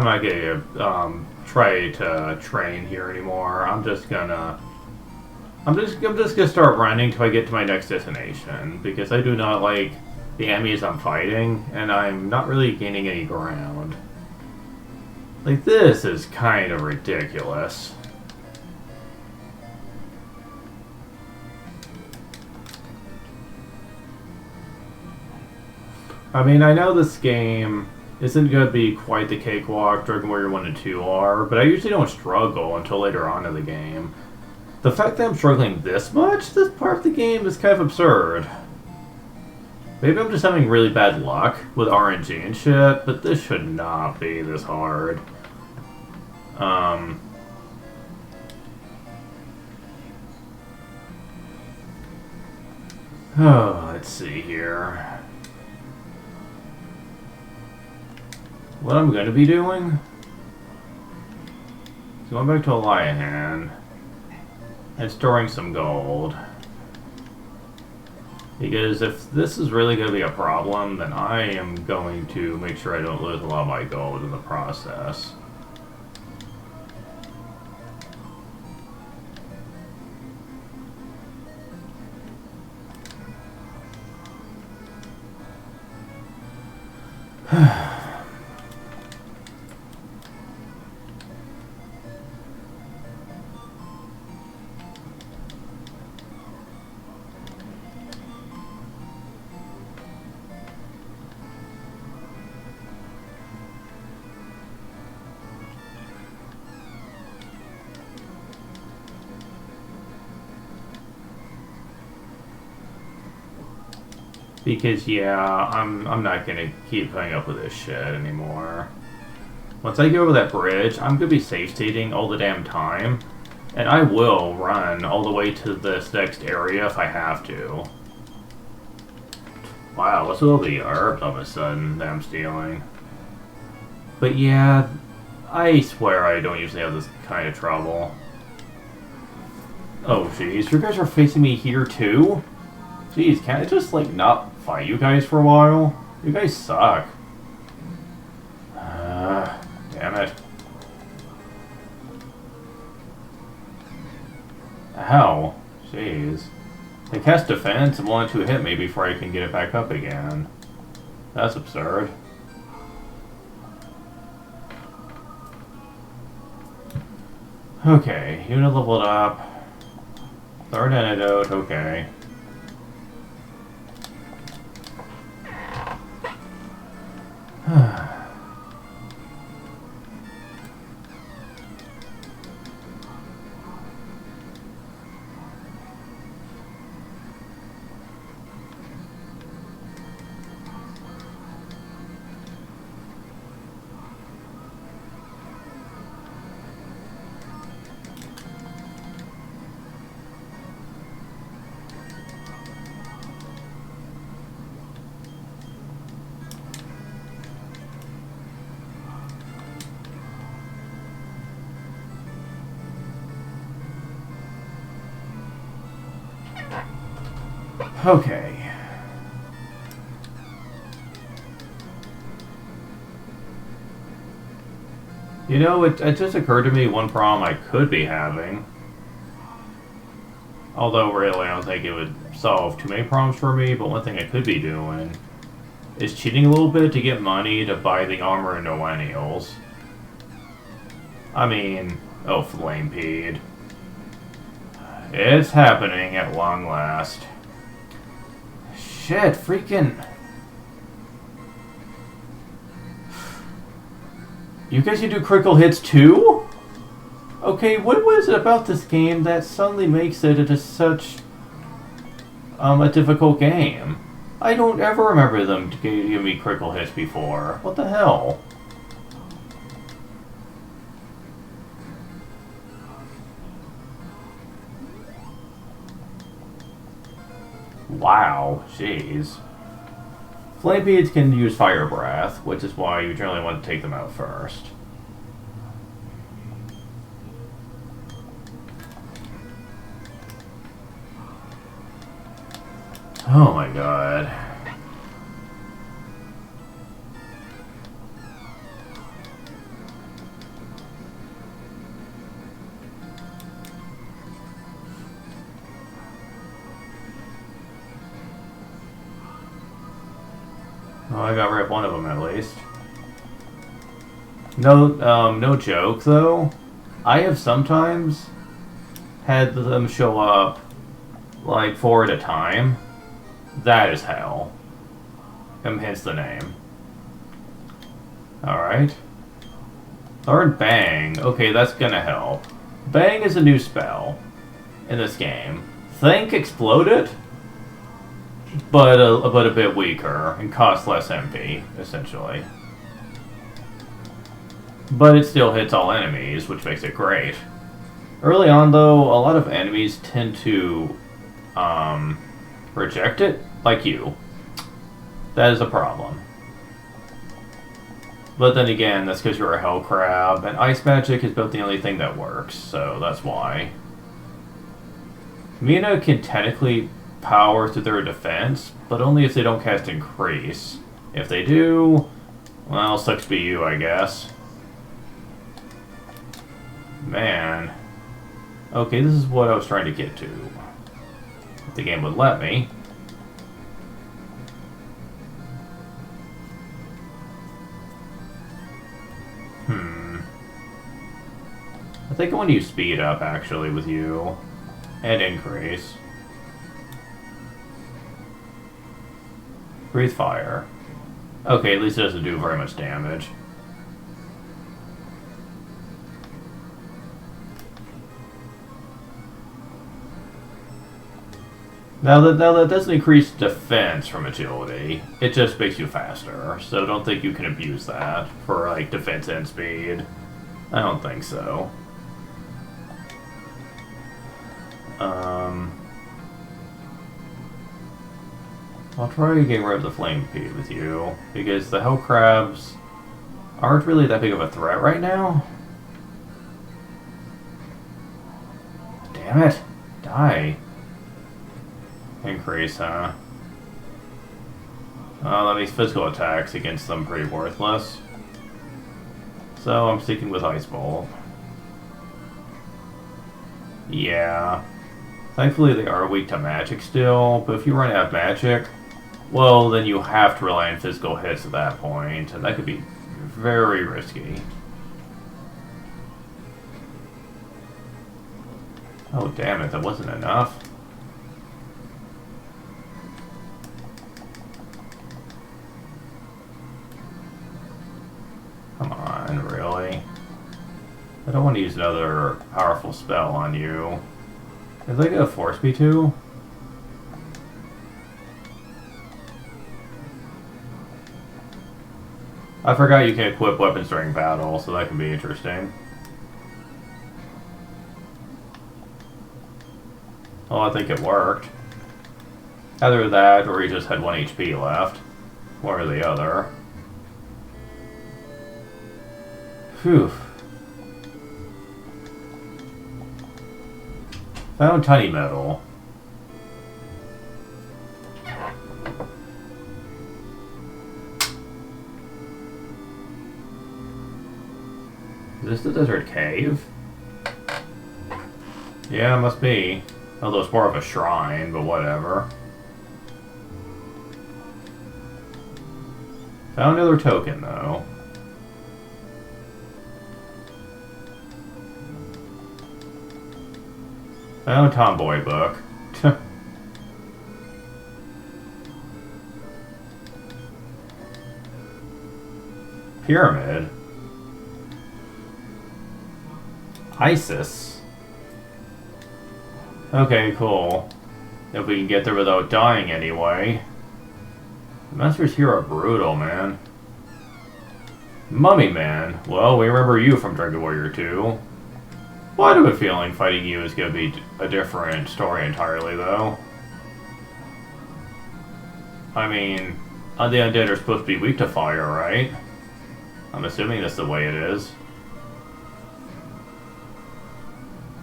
not gonna try to train here anymore. I'm just gonna start running till I get to my next destination, because I do not like the enemies I'm fighting, and I'm not really gaining any ground. Like, this is kind of ridiculous. I mean, I know this game isn't going to be quite the cakewalk Dragon Warrior 1 and 2 are, but I usually don't struggle until later on in the game. The fact that I'm struggling this much, this part of the game, is kind of absurd. Maybe I'm just having really bad luck with RNG and shit, but this should not be this hard. Oh, let's see here. What I'm going to be doing is going back to Eliahan and storing some gold. Because if this is really going to be a problem, then I am going to make sure I don't lose a lot of my gold in the process. Because, yeah, I'm not gonna keep putting up with this shit anymore. Once I get over that bridge, I'm gonna be safe stating all the damn time. And I will run all the way to this next area if I have to. Wow, what's with all the herbs all of a sudden that I'm stealing? But yeah, I swear I don't usually have this kind of trouble. Oh jeez, you guys are facing me here too? Jeez, can't I just, like, not fight you guys for a while? You guys suck. Damn it. Ow. Jeez. They cast defense and wanted to hit me before I can get it back up again. That's absurd. Okay, unit leveled up. Third antidote, okay. Okay. You know, it just occurred to me one problem I could be having. Although, really, I don't think it would solve too many problems for me, but one thing I could be doing is cheating a little bit to get money to buy the armor and millennials. I mean, oh, Flamepede. It's happening at long last. Shit, freaking... You guys can do critical hits too? Okay, what was it about this game that suddenly makes it into such a difficult game? I don't ever remember them to give me critical hits before. What the hell? Wow, jeez. Flamepedes can use Fire Breath, which is why you generally want to take them out first. Oh my god. Oh, I got rid of one of them at least. No joke though. I have sometimes had them show up like 4 at a time. That is hell. Hence the name. Alright. Learn Bang. Okay, that's gonna help. Bang is a new spell in this game. Think Exploded, but a bit weaker and costs less MP, essentially. But it still hits all enemies, which makes it great. Early on, though, a lot of enemies tend to reject it, like you. That is a problem. But then again, that's because you're a hell crab, and ice magic is about the only thing that works, so that's why. Mina can technically power through their defense, but only if they don't cast Increase. If they do, well, sucks be you, I guess. Man. Okay, this is what I was trying to get to. If the game would let me. I think I want to use Speed Up, actually, with you. And Increase. Breathe Fire. Okay, at least it doesn't do very much damage. Now that doesn't increase defense from agility. It just makes you faster. So don't think you can abuse that for like defense and speed. I don't think so. I'll try getting rid of the Flamepede with you, because the Hell Crabs aren't really that big of a threat right now. Damn it! Die. Increase, huh? That makes physical attacks against them pretty worthless. So I'm sticking with Ice Bolt. Yeah. Thankfully they are weak to magic still, but if you run out of magic, well, then you have to rely on physical hits at that point, and that could be very risky. Oh, damn it, that wasn't enough. Come on, really? I don't want to use another powerful spell on you. Is they gonna force me to? I forgot you can equip weapons during battle, so that can be interesting. Well, I think it worked. Either that, or he just had 1 HP left. One or the other. Phew. Found tiny metal. Is this the desert cave? Yeah, it must be. Although it's more of a shrine, but whatever. Found another token, though. Oh, tomboy book. Pyramid. ISIS. Okay, cool. If we can get there without dying anyway. The monsters here are brutal, man. Mummy Man. Well, we remember you from Dragon Warrior 2. Well, I have a feeling fighting you is going to be a different story entirely, though. I mean, the undead are supposed to be weak to fire, right? I'm assuming that's the way it is.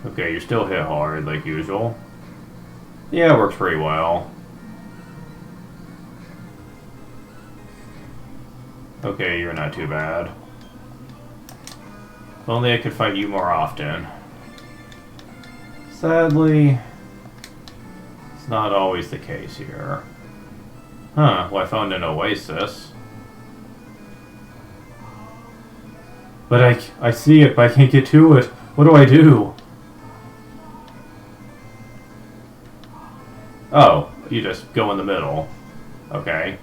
Okay, you're still hit hard, like usual. Yeah, it works pretty well. Okay, you're not too bad. If only I could fight you more often. Sadly, it's not always the case here. Huh, well I found an oasis. But I see it, but I can't get to it. What do I do? Oh, you just go in the middle. Okay.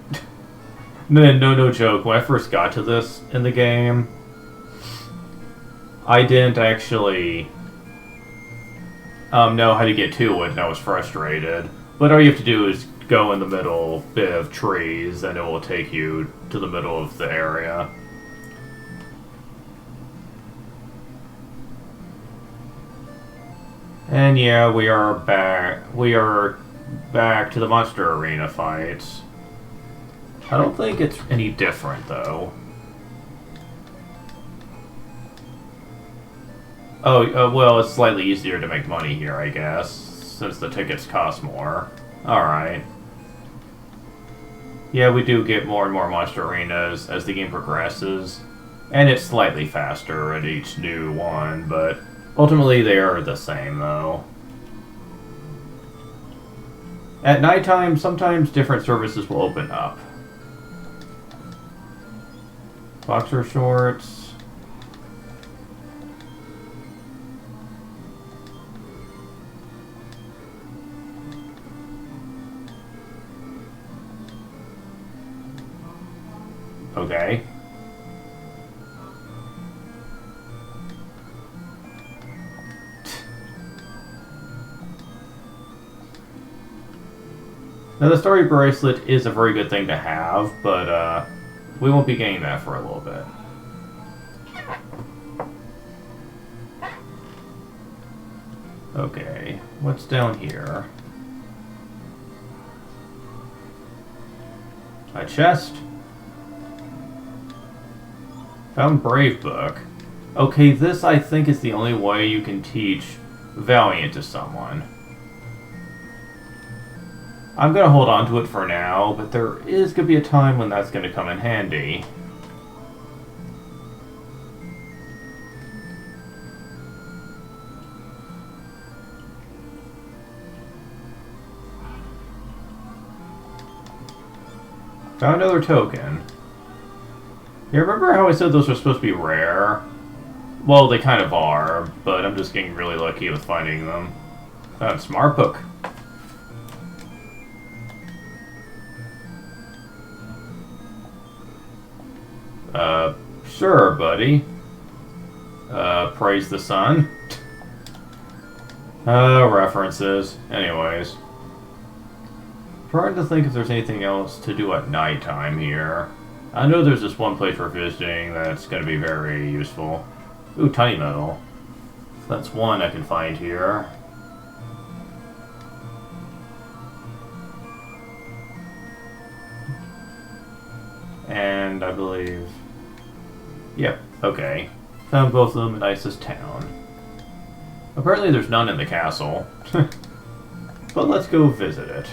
No joke. When I first got to this in the game, I didn't actually know how to get to it, and I was frustrated. But all you have to do is go in the middle bit of trees, and it will take you to the middle of the area. And yeah, we are back. We are back to the monster arena fights. I don't think it's any different, though. Oh, well, it's slightly easier to make money here, I guess, since the tickets cost more. Alright. Yeah, we do get more and more monster arenas as the game progresses, and it's slightly faster at each new one, but ultimately they are the same, though. At nighttime, sometimes different services will open up. Boxer shorts. Okay. Now the story bracelet is a very good thing to have, but we won't be getting that for a little bit. Okay, what's down here? A chest? Found Brave Book. Okay, this I think is the only way you can teach Valiant to someone. I'm gonna hold on to it for now, but there is gonna be a time when that's gonna come in handy. Found another token. You remember how I said those were supposed to be rare? Well, they kind of are, but I'm just getting really lucky with finding them. Found Smart Book. Sure, buddy. Praise the sun. References. Anyways. Trying to think if there's anything else to do at nighttime here. I know there's this one place we're visiting that's going to be very useful. Ooh, tiny metal. That's one I can find here. And I believe... Yep, okay. Found both of them in Isis Town. Apparently there's none in the castle. But let's go visit it.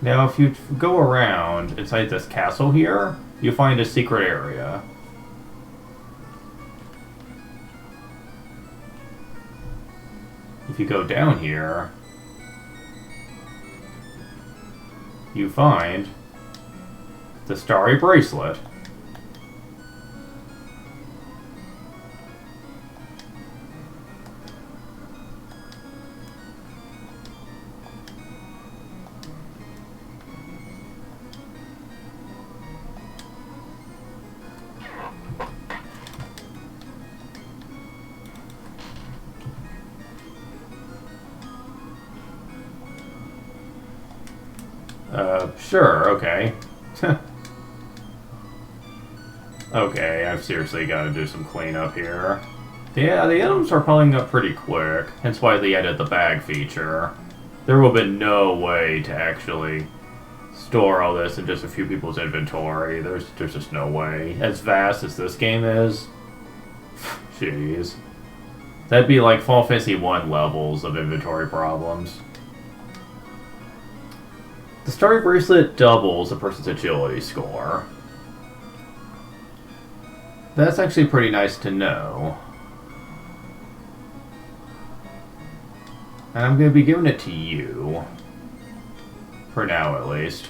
Now, if you go around inside this castle here, you find a secret area. if you go down here, you find the starry bracelet. Sure, okay. Okay, I've seriously got to do some cleanup here. Yeah, the items are piling up pretty quick, hence why they added the bag feature. There will be no way to actually store all this in just a few people's inventory. There's just no way. As vast as this game is, jeez. That'd be like Final Fantasy 1 levels of inventory problems. The Starry Bracelet doubles a person's agility score. That's actually pretty nice to know. And I'm going to be giving it to you. For now, at least.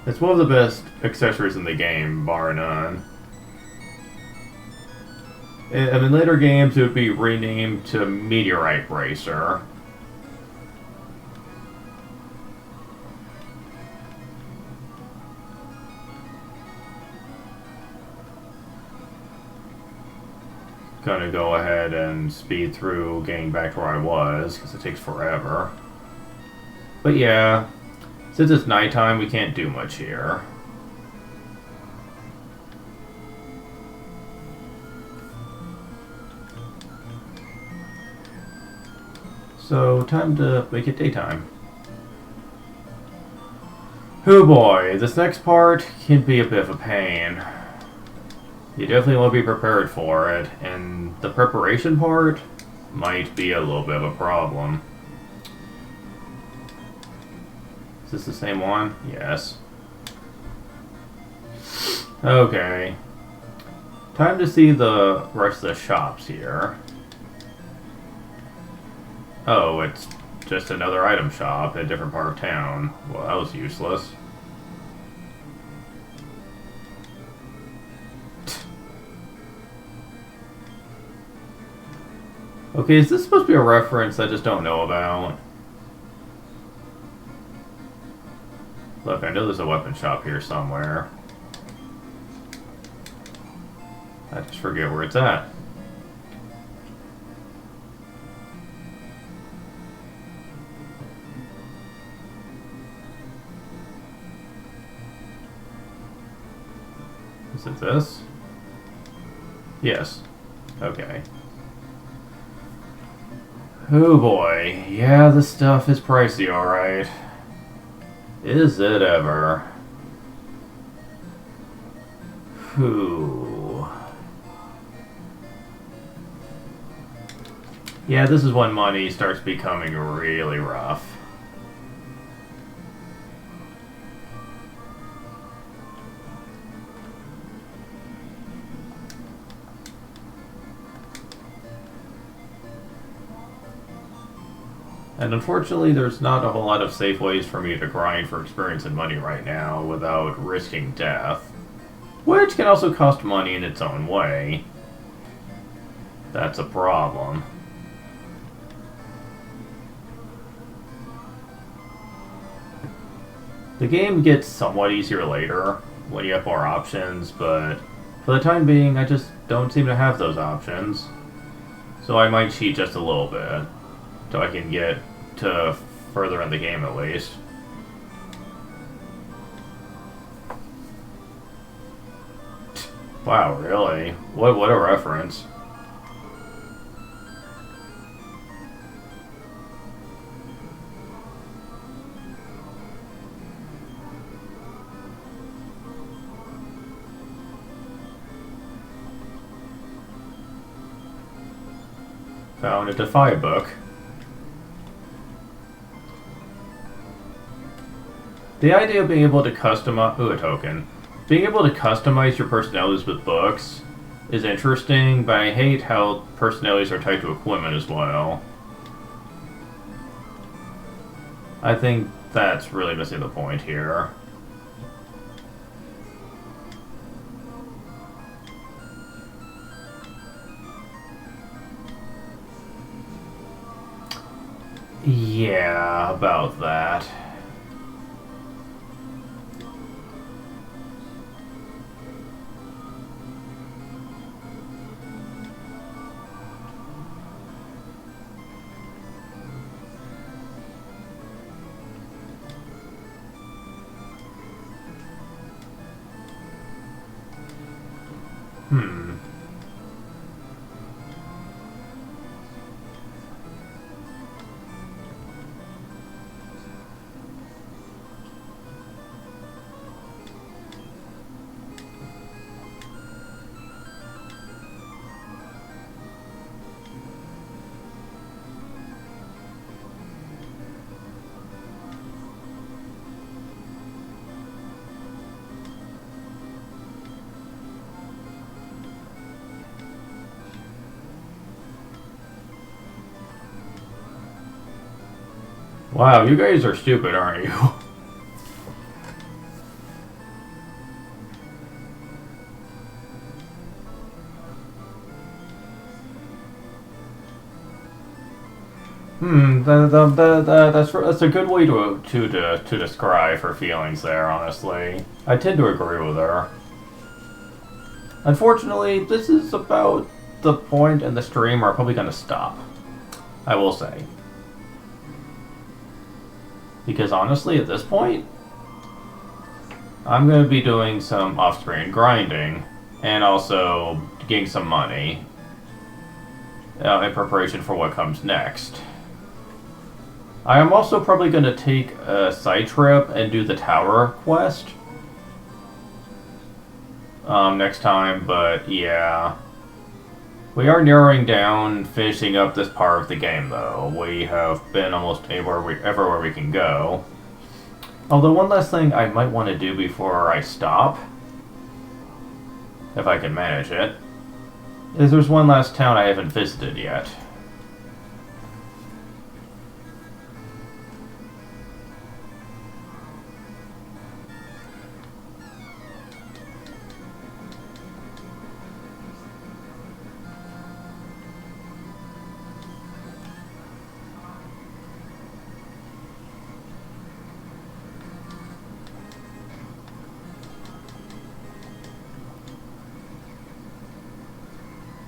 It's one of the best accessories in the game, bar none. And in later games, it would be renamed to Meteorite Bracer. Gonna go ahead and speed through getting back to where I was, because it takes forever. But yeah, since it's nighttime, we can't do much here. So, time to make it daytime. Oh boy, this next part can be a bit of a pain. You definitely want to be prepared for it, and the preparation part might be a little bit of a problem. Is this the same one? Yes. Okay. Time to see the rest of the shops here. Oh, it's just another item shop in a different part of town. Well, that was useless. Okay, is this supposed to be a reference I just don't know about? Look, I know there's a weapon shop here somewhere. I just forget where it's at. Is it this? Yes. Okay. Oh boy, yeah, this stuff is pricey, alright. Is it ever? Whew. Yeah, this is when money starts becoming really rough. And unfortunately, there's not a whole lot of safe ways for me to grind for experience and money right now without risking death. Which can also cost money in its own way. That's a problem. The game gets somewhat easier later when you have more options, but for the time being, I just don't seem to have those options. So I might cheat just a little bit, so I can get to further in the game at least. Wow, really? What a reference. Found a Defy book. The idea of being able to customize... Ooh, a token. Being able to customize your personalities with books is interesting, but I hate how personalities are tied to equipment as well. I think that's really missing the point here. Yeah, about that. Hmm. Wow, you guys are stupid, aren't you? That's a good way to describe her feelings there, honestly. I tend to agree with her. Unfortunately, this is about the point in the stream where I'm probably going to stop. I will say. Because honestly, at this point, I'm going to be doing some off-screen grinding, and also getting some money in preparation for what comes next. I am also probably going to take a side trip and do the tower quest next time, but yeah. We are narrowing down finishing up this part of the game, though. We have been almost everywhere we can go. Although one last thing I might want to do before I stop, if I can manage it, is there's one last town I haven't visited yet.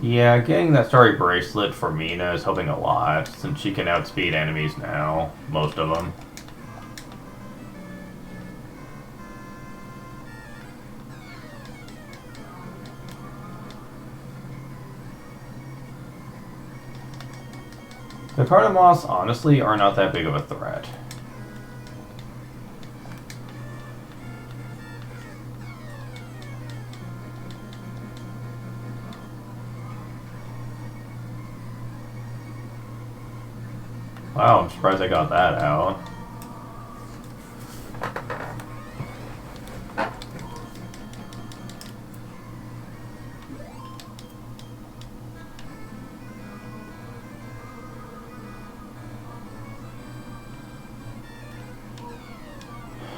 Yeah, getting that starry bracelet for Mina is helping a lot, since she can outspeed enemies now, most of them. The Cardamos, honestly, are not that big of a threat. Wow, I'm surprised I got that out.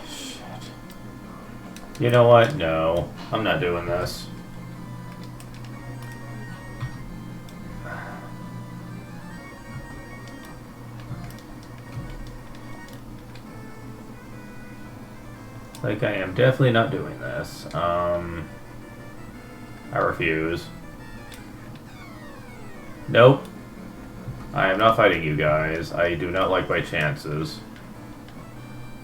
Shit. You know what? No, I'm not doing this. Like, I am definitely not doing this. I refuse. Nope. I am not fighting you guys. I do not like my chances.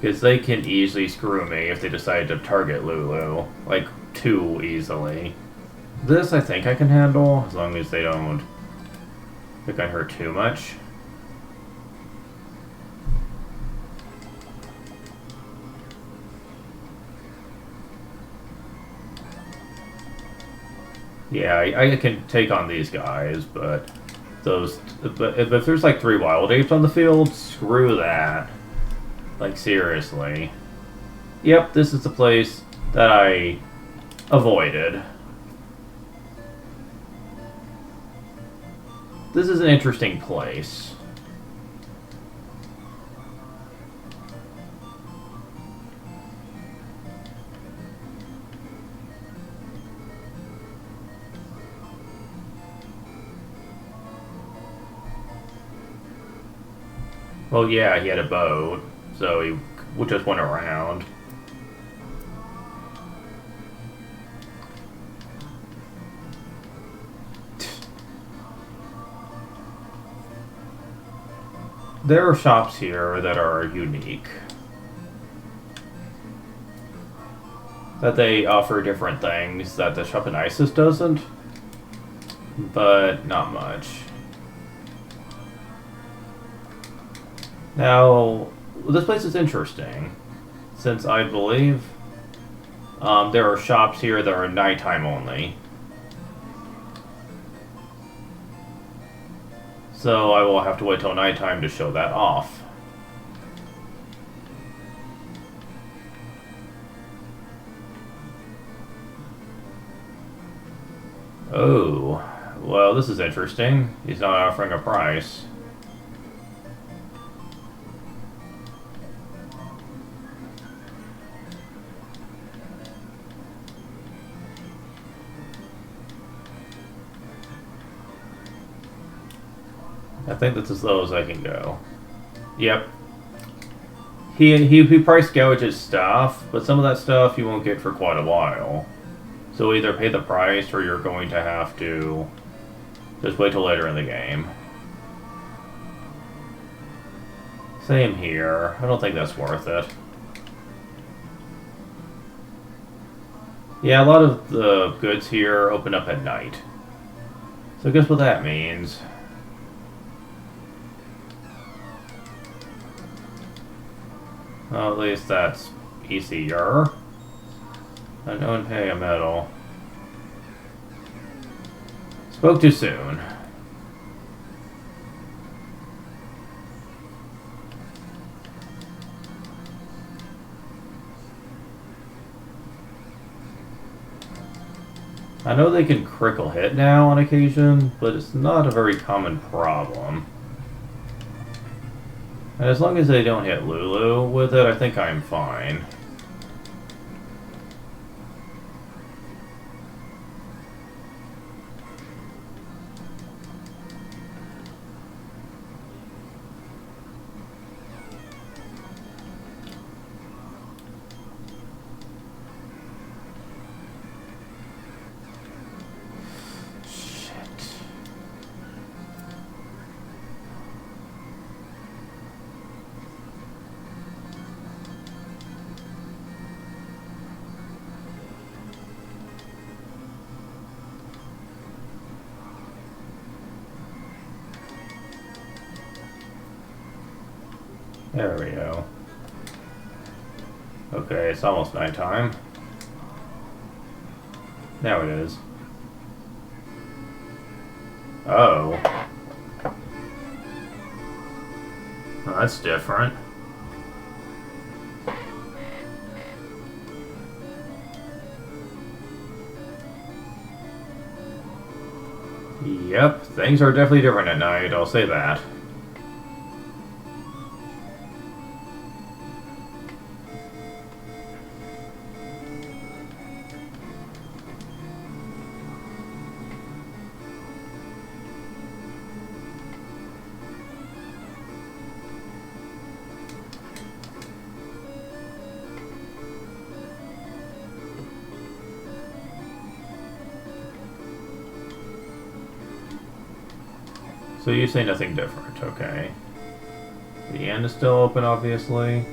Because they can easily screw me if they decide to target Lulu. Like, too easily. This I think I can handle, as long as they don't think I hurt too much. Yeah, I can take on these guys, but if there's like 3 wild apes on the field, screw that. Like, seriously. Yep, this is the place that I avoided. This is an interesting place. Well, yeah, he had a boat, so he just went around. There are shops here that are unique. That they offer different things that the shop in Isis doesn't, but not much. Now, this place is interesting, since I believe there are shops here that are nighttime only. So I will have to wait till nighttime to show that off. Oh, well, this is interesting. He's not offering a price. I think that's as low as I can go. Yep. He price gouges stuff, but some of that stuff you won't get for quite a while. So either pay the price or you're going to have to just wait till later in the game. Same here. I don't think that's worth it. Yeah, a lot of the goods here open up at night. So guess what that means. Well, at least that's easier. Unknown pay a medal. Spoke too soon. I know they can critical hit now on occasion, but it's not a very common problem. And as long as they don't hit Lulu with it, I think I'm fine. There we go. Okay, it's almost nighttime. Now it is. Oh. Well, that's different. Yep, things are definitely different at night, I'll say that. So you say nothing different, okay. The end is still open, obviously.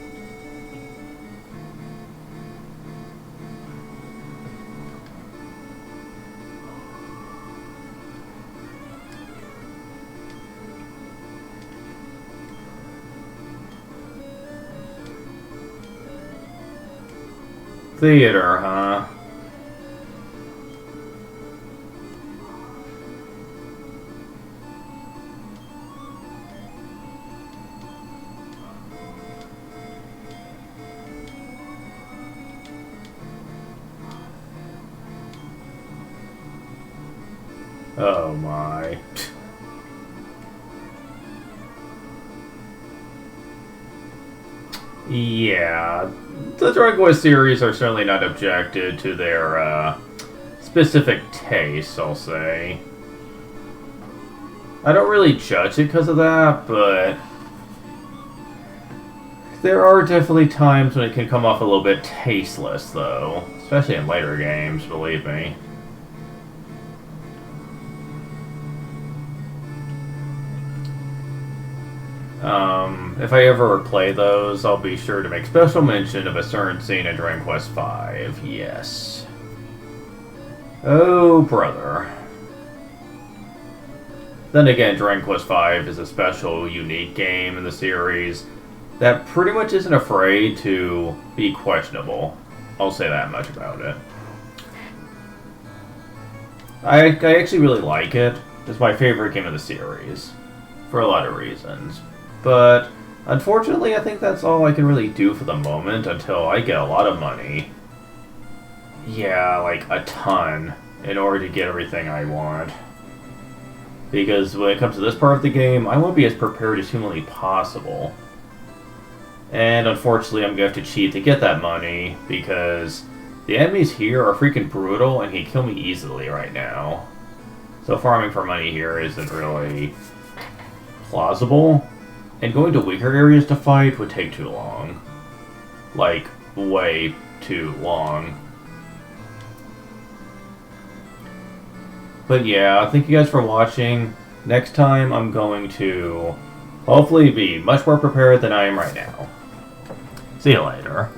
Theater, huh? Oh my. Yeah, the Dragon Quest series are certainly not objected to their specific tastes, I'll say. I don't really judge it because of that, but there are definitely times when it can come off a little bit tasteless, though. Especially in later games, believe me. If I ever play those, I'll be sure to make special mention of a certain scene in Dragon Quest V. Yes. Oh, brother. Then again, Dragon Quest V is a special, unique game in the series that pretty much isn't afraid to be questionable. I'll say that much about it. I actually really like it. It's my favorite game of the series. For a lot of reasons. But, unfortunately, I think that's all I can really do for the moment until I get a lot of money. Yeah, like a ton, in order to get everything I want. Because when it comes to this part of the game, I want to be as prepared as humanly possible. And unfortunately, I'm going to have to cheat to get that money, because the enemies here are freaking brutal and can kill me easily right now. So farming for money here isn't really plausible. And going to weaker areas to fight would take too long. Like, way too long. But yeah, thank you guys for watching. Next time, I'm going to hopefully be much more prepared than I am right now. See you later.